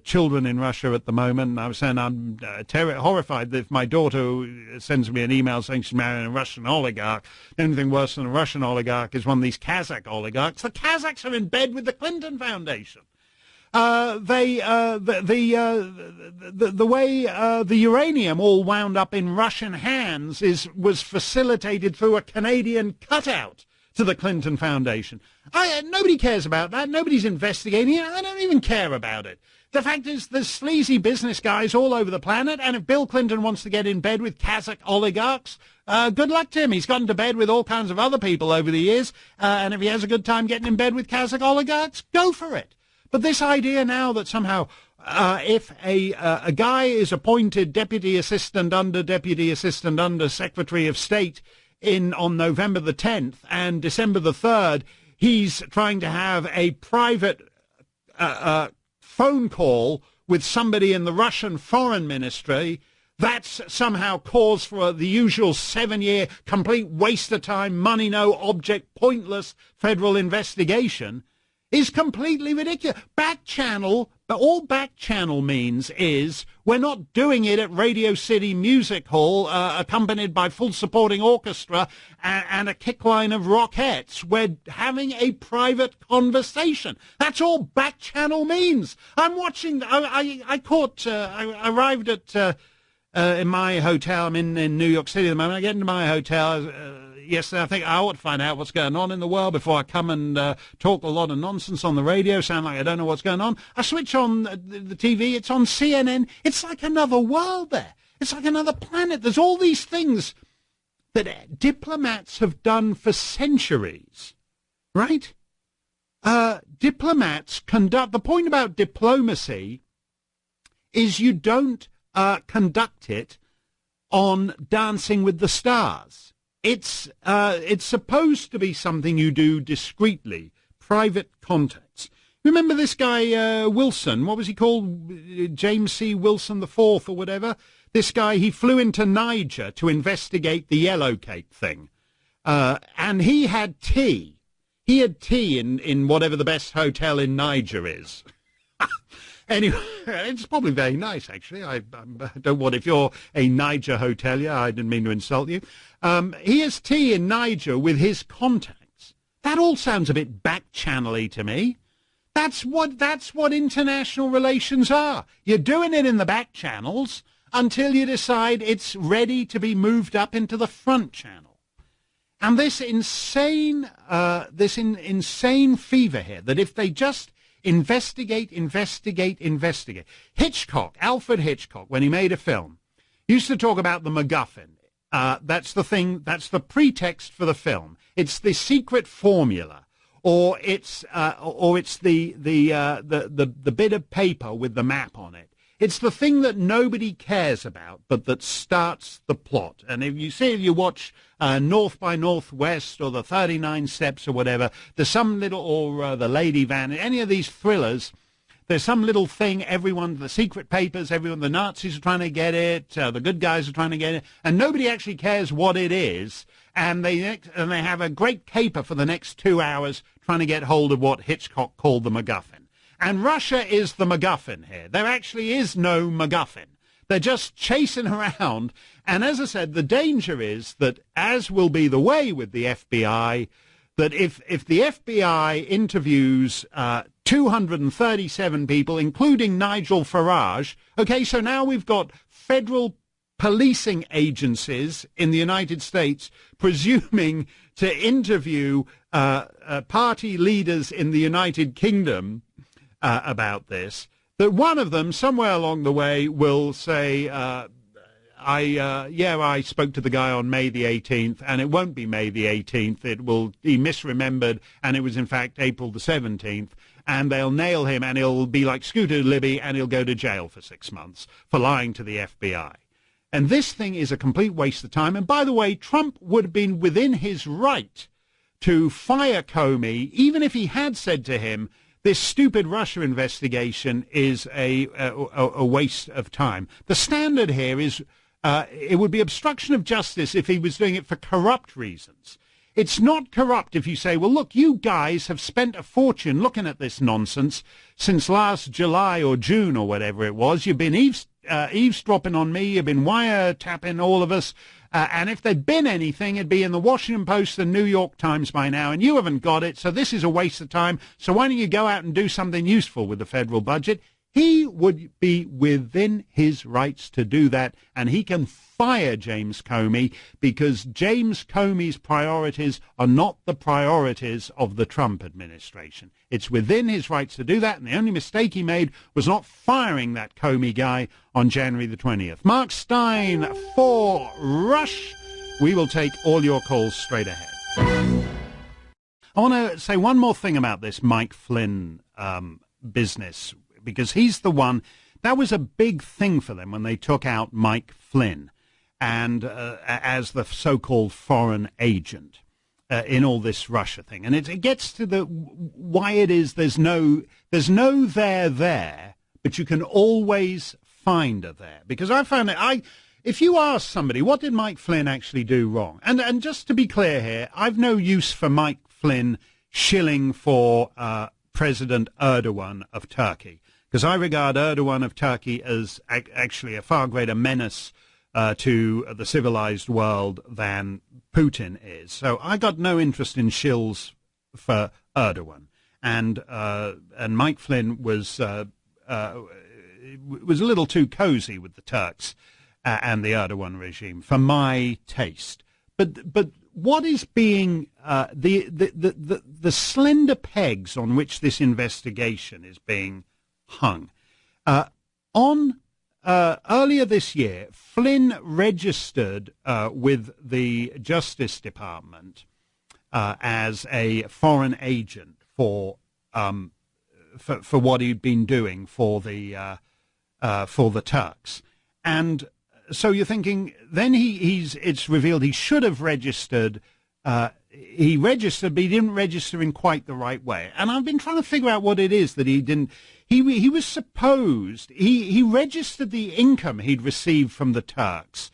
children in Russia at the moment. And I was saying I'm horrified that if my daughter sends me an email saying she's marrying a Russian oligarch, anything worse than a Russian oligarch is one of these Kazakh oligarchs. The Kazakhs are in bed with the Clinton Foundation. The way the uranium all wound up in Russian hands was facilitated through a Canadian cutout to the Clinton Foundation. Nobody cares about that. Nobody's investigating it. I don't even care about it. The fact is there's sleazy business guys all over the planet, and if Bill Clinton wants to get in bed with Kazakh oligarchs, good luck to him. He's gotten to bed with all kinds of other people over the years, and if he has a good time getting in bed with Kazakh oligarchs, go for it. But this idea now that somehow if a guy is appointed deputy assistant under Secretary of State on November the 10th and December the 3rd, he's trying to have a private phone call with somebody in the Russian foreign ministry, that's somehow cause for the usual 7-year complete waste of time, money, no object, pointless federal investigation, is completely ridiculous. Back channel, all back channel means is We're not doing it at Radio City Music Hall, accompanied by full supporting orchestra and a kickline of Rockettes. We're having a private conversation. That's all back channel means. I'm watching. I arrived at in my hotel. I'm in New York City at the moment. I get into my hotel yesterday. I think I ought to find out what's going on in the world before I come and talk a lot of nonsense on the radio, sound like I don't know what's going on. I switch on the TV. It's on CNN. It's like another world there. It's like another planet. There's all these things that diplomats have done for centuries, right? Diplomats conduct. The point about diplomacy is you don't conduct it on Dancing with the Stars. It's supposed to be something you do discreetly, private contacts. Remember this guy Wilson? What was he called? James C. Wilson IV or whatever. This guy, he flew into Niger to investigate the yellow cake thing, and he had tea. He had tea in whatever the best hotel in Niger is. Anyway, it's probably very nice, actually. I don't want, if you're a Niger hotelier, I didn't mean to insult you. He has tea in Niger with his contacts. That all sounds a bit back-channel-y to me. That's what international relations are. You're doing it in the back channels until you decide it's ready to be moved up into the front channel. And this insane fever here, that if they just investigate. Hitchcock, Alfred Hitchcock, when he made a film, used to talk about the MacGuffin. That's the thing, that's the pretext for the film. It's the secret formula, or it's the bit of paper with the map on it. It's the thing that nobody cares about, but that starts the plot. And if you watch North by Northwest or the 39 Steps or whatever, there's some little, or the Lady Van, any of these thrillers, there's some little thing, the secret papers, the Nazis are trying to get it, the good guys are trying to get it, and nobody actually cares what it is, and they have a great caper for the next 2 hours trying to get hold of what Hitchcock called the MacGuffin. And Russia is the MacGuffin here. There actually is no MacGuffin. They're just chasing around. And as I said, the danger is that, as will be the way with the FBI, that if the FBI interviews 237 people, including Nigel Farage, okay, so now we've got federal policing agencies in the United States presuming to interview party leaders in the United Kingdom about this, that one of them somewhere along the way will say, I spoke to the guy on May the 18th, and it won't be May the 18th. He misremembered, and it was in fact April the 17th, and they'll nail him, and he'll be like Scooter Libby, and he'll go to jail for 6 months for lying to the FBI. And this thing is a complete waste of time. And by the way, Trump would have been within his right to fire Comey, even if he had said to him, this stupid Russia investigation is a waste of time. The standard here is it would be obstruction of justice if he was doing it for corrupt reasons. It's not corrupt if you say, well, look, you guys have spent a fortune looking at this nonsense since last July or June or whatever it was. You've been eavesdropping on me. You've been wiretapping all of us. And if there'd been anything, it'd be in the Washington Post and New York Times by now, and you haven't got it, so this is a waste of time. So why don't you go out and do something useful with the federal budget? He would be within his rights to do that, and he can fire James Comey, because James Comey's priorities are not the priorities of the Trump administration. It's within his rights to do that, and the only mistake he made was not firing that Comey guy on January the 20th. Mark Stein for Rush. We will take all your calls straight ahead. I want to say one more thing about this Mike Flynn business, because he's the one, that was a big thing for them when they took out Mike Flynn and as the so-called foreign agent in all this Russia thing. And it gets to the why it is there's no there, but you can always find a there. Because I found it, if you ask somebody, what did Mike Flynn actually do wrong? And just to be clear here, I've no use for Mike Flynn shilling for President Erdogan of Turkey, because I regard Erdogan of Turkey as actually a far greater menace to the civilized world than Putin is. So I got no interest in shills for Erdogan, and Mike Flynn was a little too cozy with the Turks and the Erdogan regime for my taste. But what is being the slender pegs on which this investigation is being hung? Earlier this year, Flynn registered with the Justice Department as a foreign agent for what he'd been doing for the Turks, and so you're thinking then it's revealed he should have registered. He registered, but he didn't register in quite the right way. And I've been trying to figure out what it is that he didn't. He was supposed he registered the income he'd received from the Turks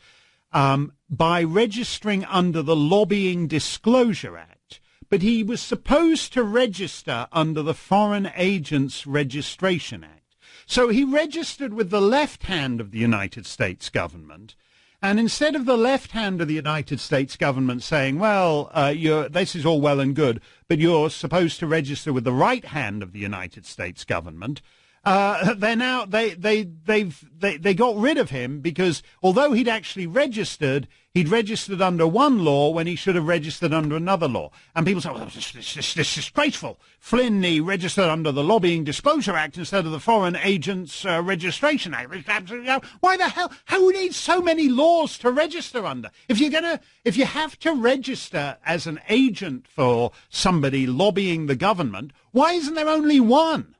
by registering under the Lobbying Disclosure Act, but he was supposed to register under the Foreign Agents Registration Act. So he registered with the left hand of the United States government, and instead of the left hand of the United States government saying, well, this is all well and good, but you're supposed to register with the right hand of the United States government, they got rid of him because although he'd actually registered, he'd registered under one law when he should have registered under another law. And people say, well, this is disgraceful. Flynn, he registered under the Lobbying Disclosure Act instead of the Foreign Agents Registration Act. Why the hell? Who needs so many laws to register under? If you have to register as an agent for somebody lobbying the government, why isn't there only one?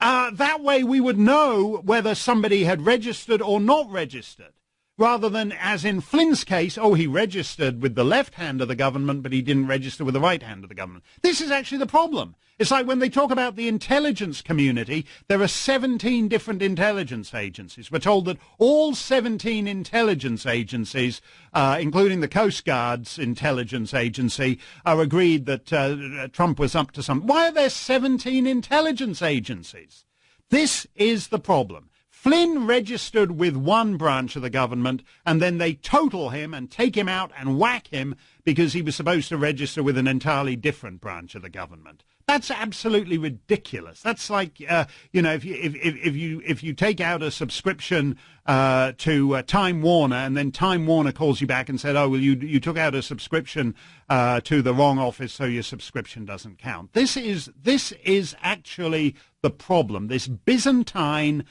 That way we would know whether somebody had registered or not registered, rather than, as in Flynn's case, he registered with the left hand of the government, but he didn't register with the right hand of the government. This is actually the problem. It's like when they talk about the intelligence community, there are 17 different intelligence agencies. We're told that all 17 intelligence agencies, including the Coast Guard's intelligence agency, are agreed that Trump was up to something. Why are there 17 intelligence agencies? This is the problem. Flynn registered with one branch of the government, and then they total him and take him out and whack him because he was supposed to register with an entirely different branch of the government. That's absolutely ridiculous. That's like, if you take out a subscription to Time Warner, and then Time Warner calls you back and said, oh, well, you took out a subscription to the wrong office, so your subscription doesn't count. This is actually the problem. This Byzantine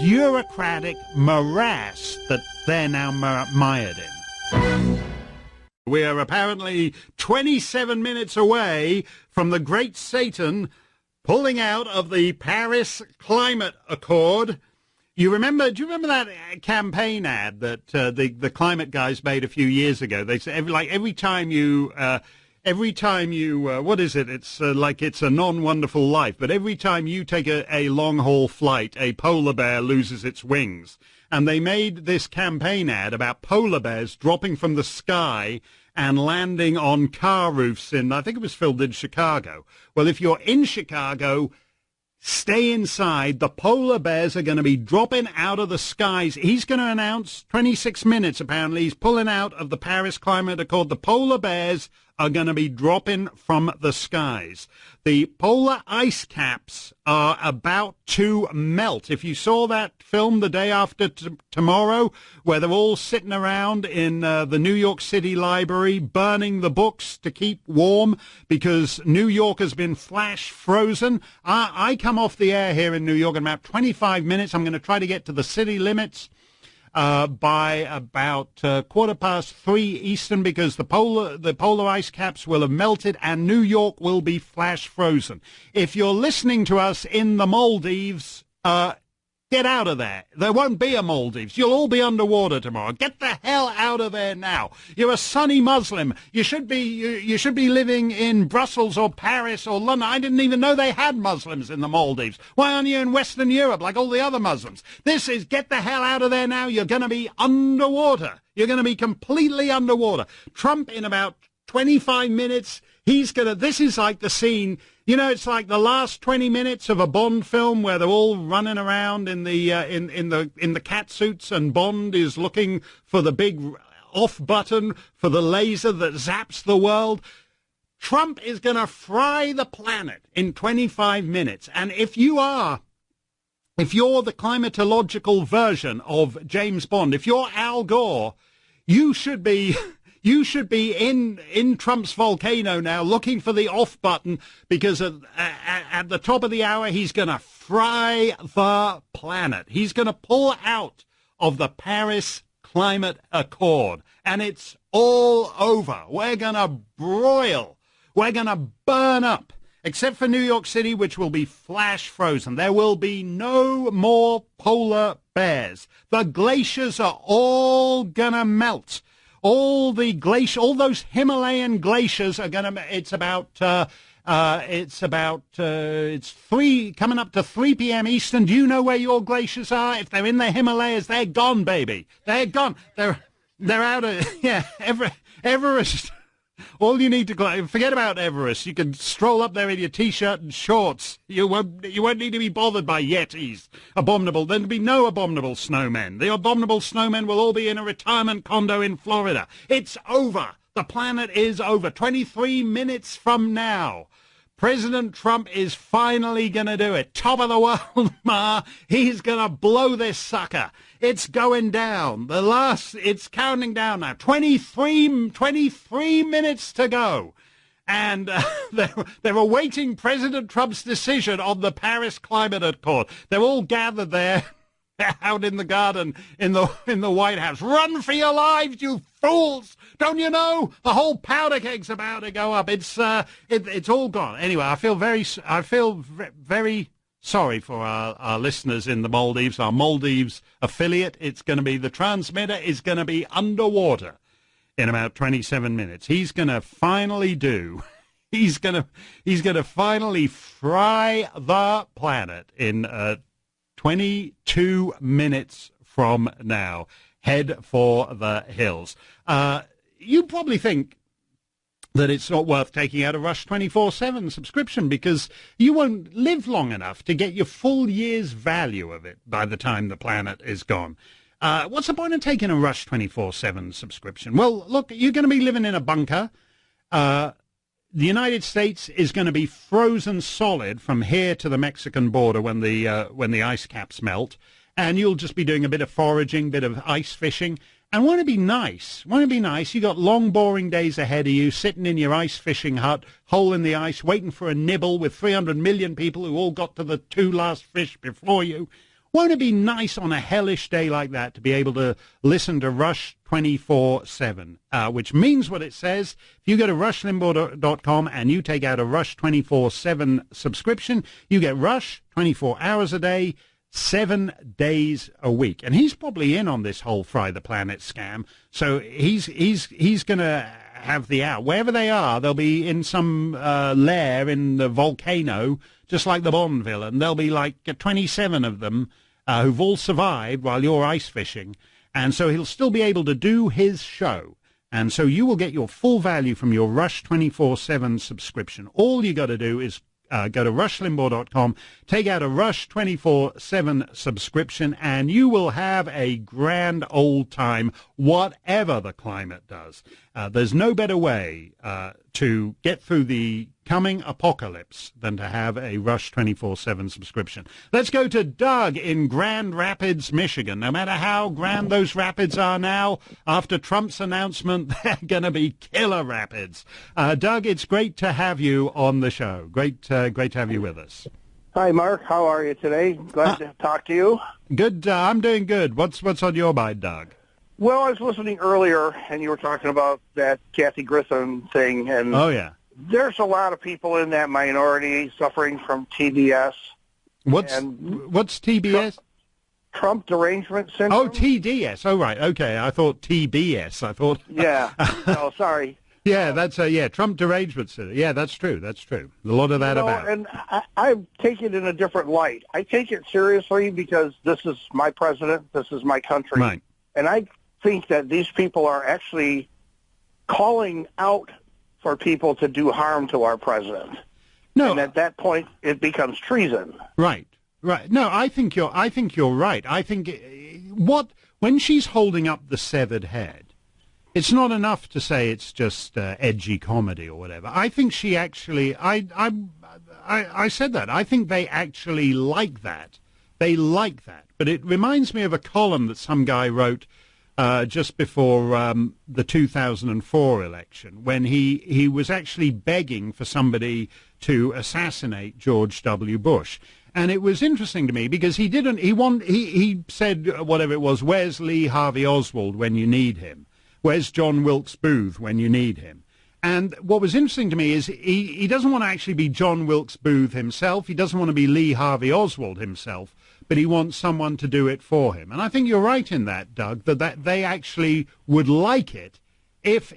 bureaucratic morass that they're now mired in. We are apparently 27 minutes away from the great Satan pulling out of the Paris Climate Accord. Do you remember that campaign ad that the climate guys made a few years ago? They said every time you what is it? It's like it's a non-wonderful life, but every time you take a long-haul flight, a polar bear loses its wings. And they made this campaign ad about polar bears dropping from the sky and landing on car roofs I think it was filmed in Chicago. Well, if you're in Chicago, stay inside. The polar bears are going to be dropping out of the skies. He's going to announce 26 minutes, apparently. He's pulling out of the Paris Climate Accord. The polar bears are going to be dropping from the skies. The polar ice caps are about to melt. If you saw that film The Day After Tomorrow, where they're all sitting around in the New York City Library burning the books to keep warm because New York has been flash frozen. I come off the air here in New York in about 25 minutes. I'm going to try to get to the city limits by about 3:15 Eastern, because the polar ice caps will have melted and New York will be flash frozen. If you're listening to us in the Maldives, get out of there. There won't be a Maldives. You'll all be underwater tomorrow. Get the hell out of there now. You're a sunny Muslim. You should be living in Brussels or Paris or London. I didn't even know they had Muslims in the Maldives. Why aren't you in Western Europe like all the other Muslims? This is get the hell out of there now. You're going to be underwater. You're going to be completely underwater. Trump in about 25 minutes, this is like the scene You know, it's like the last 20 minutes of a Bond film where they're all running around in the in the cat suits, and Bond is looking for the big off button for the laser that zaps the world. Trump is going to fry the planet in 25 minutes. And if you're the climatological version of James Bond, if you're Al Gore, you should be in Trump's volcano now looking for the off button, because at the top of the hour, he's going to fry the planet. He's going to pull out of the Paris Climate Accord, and it's all over. We're going to broil. We're going to burn up, except for New York City, which will be flash frozen. There will be no more polar bears. The glaciers are all going to melt. All those Himalayan glaciers are going to, it's coming up to 3 p.m. Eastern. Do you know where your glaciers are? If they're in the Himalayas, they're gone, baby. They're gone. They're out of, Everest. All you need to forget about Everest. You can stroll up there in your T-shirt and shorts. You won't need to be bothered by Yetis. There'll be no abominable snowmen. The abominable snowmen will all be in a retirement condo in Florida. It's over. The planet is over. 23 minutes from now, President Trump is finally going to do it. Top of the world, Ma. He's going to blow this sucker. It's going down. It's counting down now. 23 minutes to go. And they're awaiting President Trump's decision on the Paris Climate Accord. They're all gathered there out in the garden in the White House. Run for your lives, you fools! Don't you know the whole powder keg's about to go up? It's all gone. Anyway, I feel very sorry for our listeners in the Maldives, our Maldives affiliate. The transmitter is going to be underwater in about 27 minutes. He's going to finally finally fry the planet in 22 minutes from now. Head for the hills. You probably think that it's not worth taking out a Rush 24/7 subscription, because you won't live long enough to get your full year's value of it by the time the planet is gone. What's the point of taking a Rush 24/7 subscription? Well, look, you're going to be living in a bunker. The United States is going to be frozen solid from here to the Mexican border when the ice caps melt, and you'll just be doing a bit of foraging, bit of ice fishing. And won't it be nice? You got long, boring days ahead of you, sitting in your ice fishing hut, hole in the ice, waiting for a nibble with 300 million people who all got to the 2 last fish before you. Won't it be nice on a hellish day like that to be able to listen to Rush 24/7, which means what it says. If you go to rushlimbaugh.com and you take out a Rush 24/7 subscription, you get Rush 24 hours a day, 7 days a week. And he's probably in on this whole Fry the Planet scam. So he's going to have the out. Wherever they are, they'll be in some lair in the volcano, just like the Bond villain. There'll be like 27 of them who've all survived while you're ice fishing. And so he'll still be able to do his show. And so you will get your full value from your Rush 24/7 subscription. All you got to do is go to rushlimbaugh.com, take out a Rush 24/7 subscription, and you will have a grand old time, whatever the climate does. There's no better way to get through the coming apocalypse than to have a Rush 24/7 subscription. Let's go to Doug in Grand Rapids, Michigan. No matter how grand those rapids are now, after Trump's announcement, they're going to be killer rapids. Doug, it's great to have you on the show. Great to have you with us. Hi, Mark. How are you today? Glad to talk to you. Good. I'm doing good. What's on your mind, Doug? Well, I was listening earlier, and you were talking about that Kathy Griffin thing, and oh yeah, there's a lot of people in that minority suffering from TBS. What's TBS? Trump derangement syndrome. Oh, TDS. Oh, right. Okay, I thought TBS. I thought. Yeah. Oh, sorry. Yeah, that's Trump derangement syndrome. Yeah, that's true. That's true. A lot of that about. And I take it in a different light. I take it seriously because this is my president. This is my country. Right. And I think that these people are actually calling out for people to do harm to our president. No. And at that point, it becomes treason. Right. No, I think you're right. I think when she's holding up the severed head, it's not enough to say it's just edgy comedy or whatever. I think she actually, I said that. I think they actually like that. They like that. But it reminds me of a column that some guy wrote just before the 2004 election, when he was actually begging for somebody to assassinate George W. Bush. And it was interesting to me because he said whatever it was, where's Lee Harvey Oswald when you need him? Where's John Wilkes Booth when you need him? And what was interesting to me is he doesn't want to actually be John Wilkes Booth himself. He doesn't want to be Lee Harvey Oswald himself, but he wants someone to do it for him. And I think you're right in that, Doug, that they actually would like it if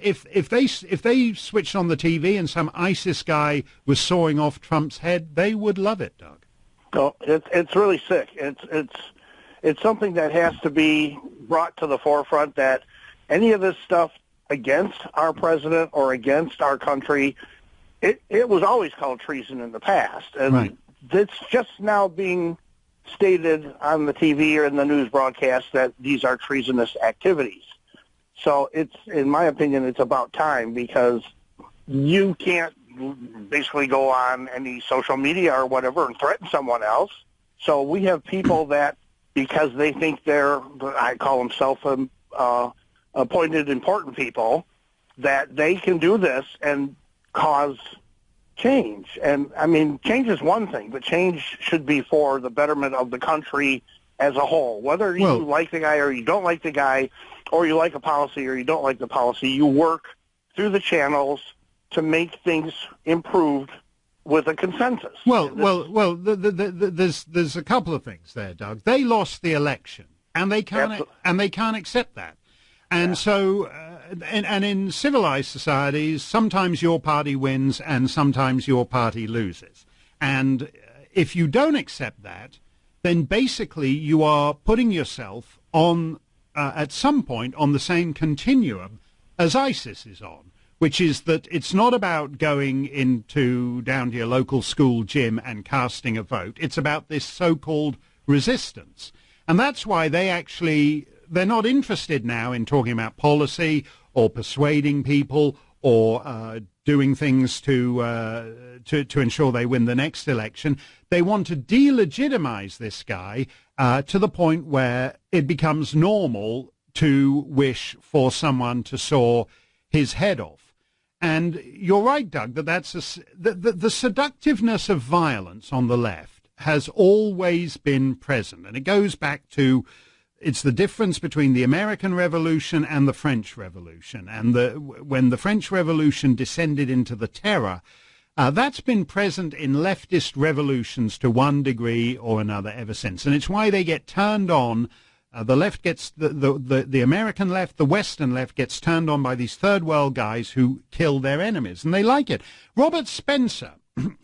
they switched on the TV and some ISIS guy was sawing off Trump's head. They would love it, Doug. No, it's really sick. It's something that has to be brought to the forefront that any of this stuff against our president or against our country, it was always called treason in the past. And right. It's just now being stated on the TV or in the news broadcast that these are treasonous activities. So it's, in my opinion, it's about time, because you can't basically go on any social media or whatever and threaten someone else. So we have people that, because they think they're, I call them appointed important people, that they can do this and cause change. And, I mean, change is one thing, but change should be for the betterment of the country as a whole. Whether you like the guy or you don't like the guy, or you like a policy or you don't like the policy, you work through the channels to make things improved with a consensus. There's a couple of things there, Doug. They lost the election, and they can't accept that. And so, and in civilized societies, sometimes your party wins and sometimes your party loses. And if you don't accept that, then basically you are putting yourself on, at some point, on the same continuum as ISIS is on, which is that it's not about going down to your local school gym and casting a vote. It's about this so-called resistance. And that's why they're not interested now in talking about policy or persuading people or doing things to ensure they win the next election. They want to delegitimize this guy to the point where it becomes normal to wish for someone to saw his head off. And you're right, Doug, that the seductiveness of violence on the left has always been present. And it goes back to, it's the difference between the American Revolution and the French Revolution. And when the French Revolution descended into the terror, that's been present in leftist revolutions to one degree or another ever since. And it's why they get turned on. The left gets, the American left, the Western left gets turned on by these third world guys who kill their enemies. And they like it. Robert Spencer,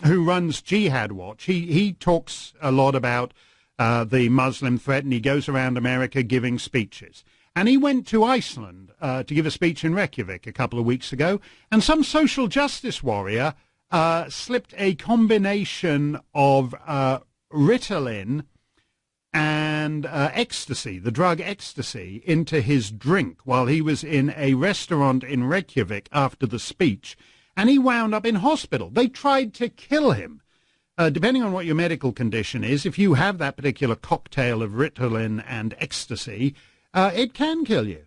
who runs Jihad Watch, he talks a lot about the Muslim threat, and he goes around America giving speeches. And he went to Iceland to give a speech in Reykjavik a couple of weeks ago, and some social justice warrior slipped a combination of Ritalin and ecstasy, the drug ecstasy, into his drink while he was in a restaurant in Reykjavik after the speech, and he wound up in hospital. They tried to kill him. Depending on what your medical condition is, if you have that particular cocktail of Ritalin and ecstasy, it can kill you.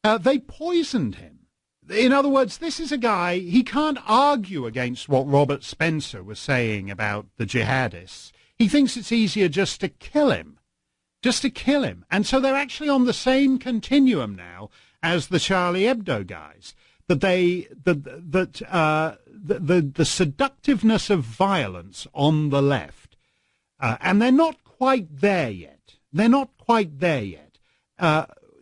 They poisoned him. In other words, this is a guy, he can't argue against what Robert Spencer was saying about the jihadists. He thinks it's easier just to kill him. And so they're actually on the same continuum now as the Charlie Hebdo guys. That the seductiveness of violence on the left, and they're not quite there yet.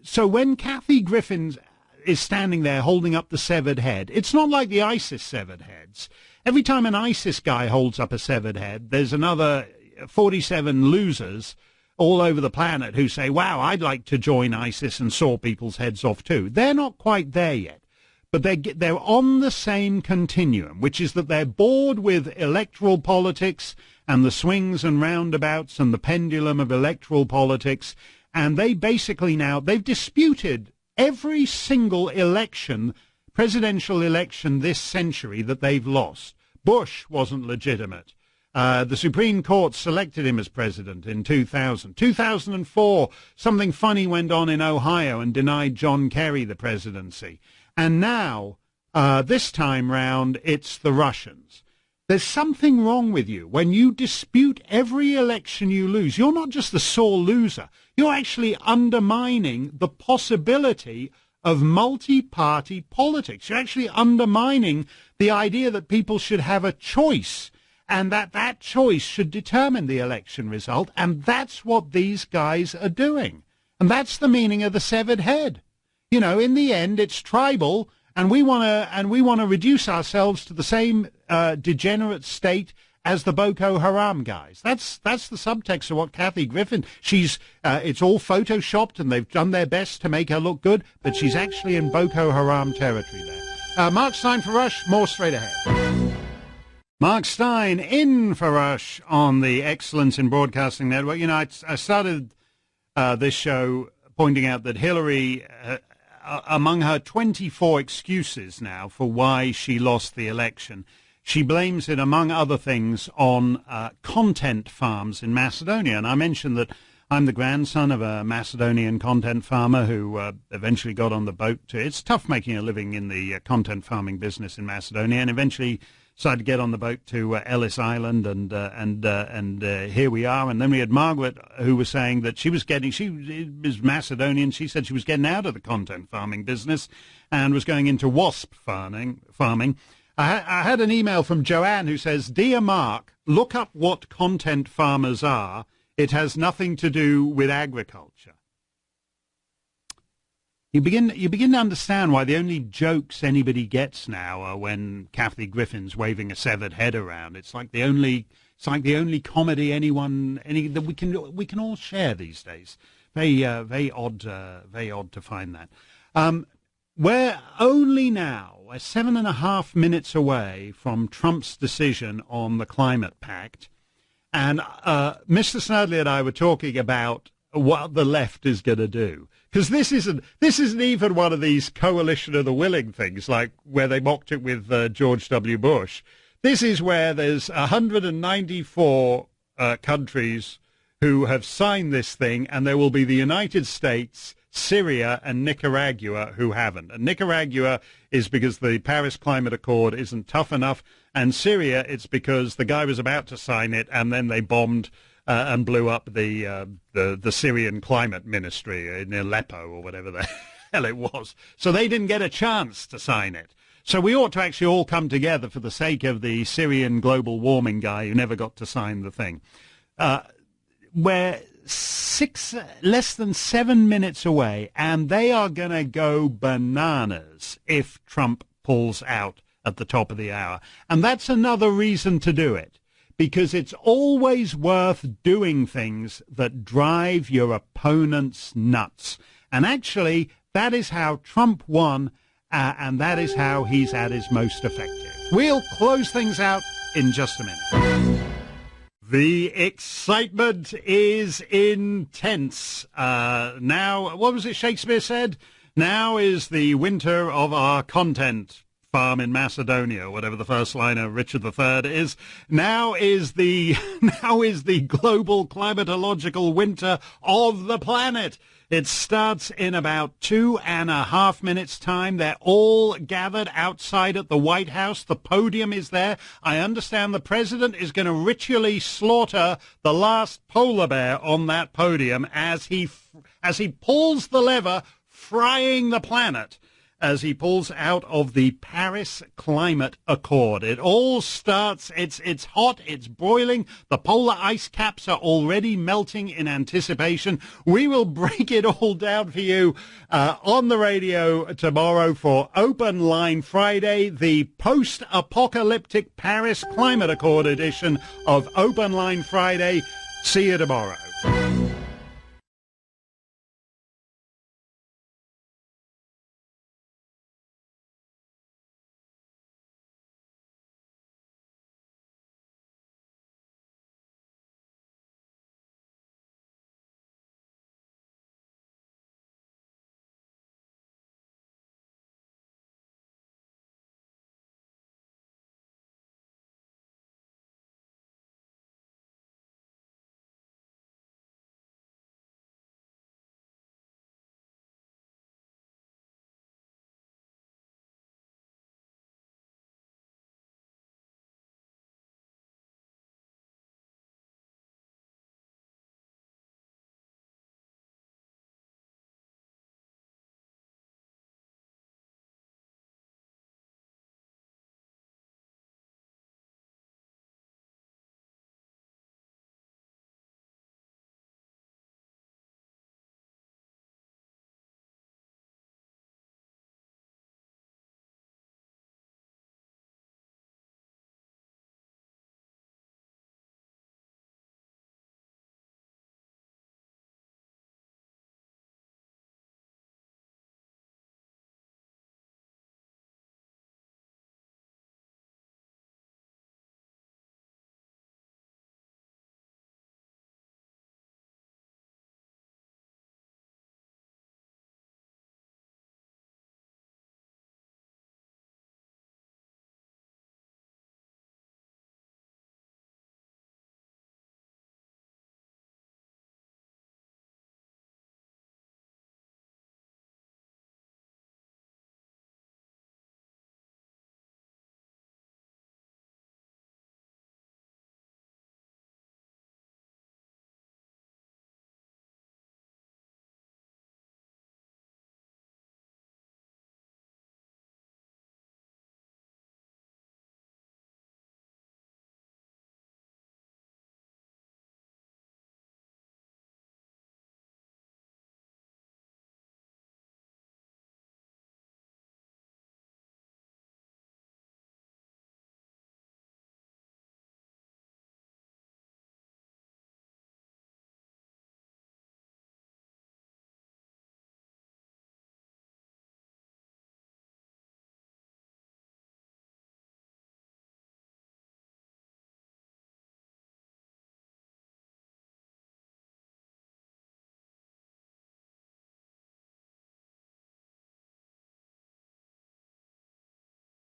So when Kathy Griffin is standing there holding up the severed head, it's not like the ISIS severed heads. Every time an ISIS guy holds up a severed head, there's another 47 losers all over the planet who say, wow, I'd like to join ISIS and saw people's heads off too. They're not quite there yet. but they're on the same continuum, which is that they're bored with electoral politics and the swings and roundabouts and the pendulum of electoral politics, and they basically now, they've disputed every single election, presidential election this century that they've lost. Bush wasn't legitimate. The Supreme Court selected him as president in 2000. 2004, something funny went on in Ohio and denied John Kerry the presidency. And now, this time round, it's the Russians. There's something wrong with you. When you dispute every election you lose, you're not just the sore loser. You're actually undermining the possibility of multi-party politics. You're actually undermining the idea that people should have a choice and that choice should determine the election result. And that's what these guys are doing. And that's the meaning of the severed head. You know, in the end, it's tribal, and we want to reduce ourselves to the same degenerate state as the Boko Haram guys. That's the subtext of what Kathy Griffin. It's all photoshopped, and they've done their best to make her look good, but she's actually in Boko Haram territory there. Mark Stein for Rush. More straight ahead. Mark Stein in for Rush on the Excellence in Broadcasting Network. You know, I started this show pointing out that Hillary, among her 24 excuses now for why she lost the election, she blames it, among other things, on content farms in Macedonia. And I mentioned that I'm the grandson of a Macedonian content farmer who eventually got on the boat it's tough making a living in the content farming business in Macedonia, and eventually decided to get on the boat to Ellis Island, and here we are. And then we had Margaret, who was saying that she was Macedonian. She said she was getting out of the content farming business and was going into wasp farming. I had an email from Joanne who says, "Dear Mark, look up what content farmers are. It has nothing to do with agriculture." You begin to understand why the only jokes anybody gets now are when Kathy Griffin's waving a severed head around. It's like the only comedy that we can all share these days. Very odd to find that. We're only now 7.5 minutes away from Trump's decision on the climate pact, and Mr. Snerdley and I were talking about what the left is going to do. Because this isn't even one of these coalition of the willing things, like where they mocked it with George W. Bush. This is where there's 194 countries who have signed this thing, and there will be the United States, Syria, and Nicaragua who haven't. And Nicaragua is because the Paris Climate Accord isn't tough enough, and Syria, it's because the guy was about to sign it, and then they bombed and blew up the Syrian climate ministry in Aleppo or whatever the hell it was. So they didn't get a chance to sign it. So we ought to actually all come together for the sake of the Syrian global warming guy who never got to sign the thing. We're less than 7 minutes away, and they are going to go bananas if Trump pulls out at the top of the hour. And that's another reason to do it, because it's always worth doing things that drive your opponents nuts. And actually, that is how Trump won, and that is how he's at his most effective. We'll close things out in just a minute. The excitement is intense. Now, what was it Shakespeare said? Now is the winter of our content farm in Macedonia, whatever the first line of Richard III is. Now is the global climatological winter of the planet. It starts in about 2.5 minutes' time. They're all gathered outside at the White House. The podium is there. I understand the president is going to ritually slaughter the last polar bear on that podium as he pulls the lever, frying the planet, as he pulls out of the Paris Climate Accord. It all starts, it's hot, it's boiling, the polar ice caps are already melting in anticipation. We will break it all down for you on the radio tomorrow for Open Line Friday, the post-apocalyptic Paris Climate Accord edition of Open Line Friday. See you tomorrow.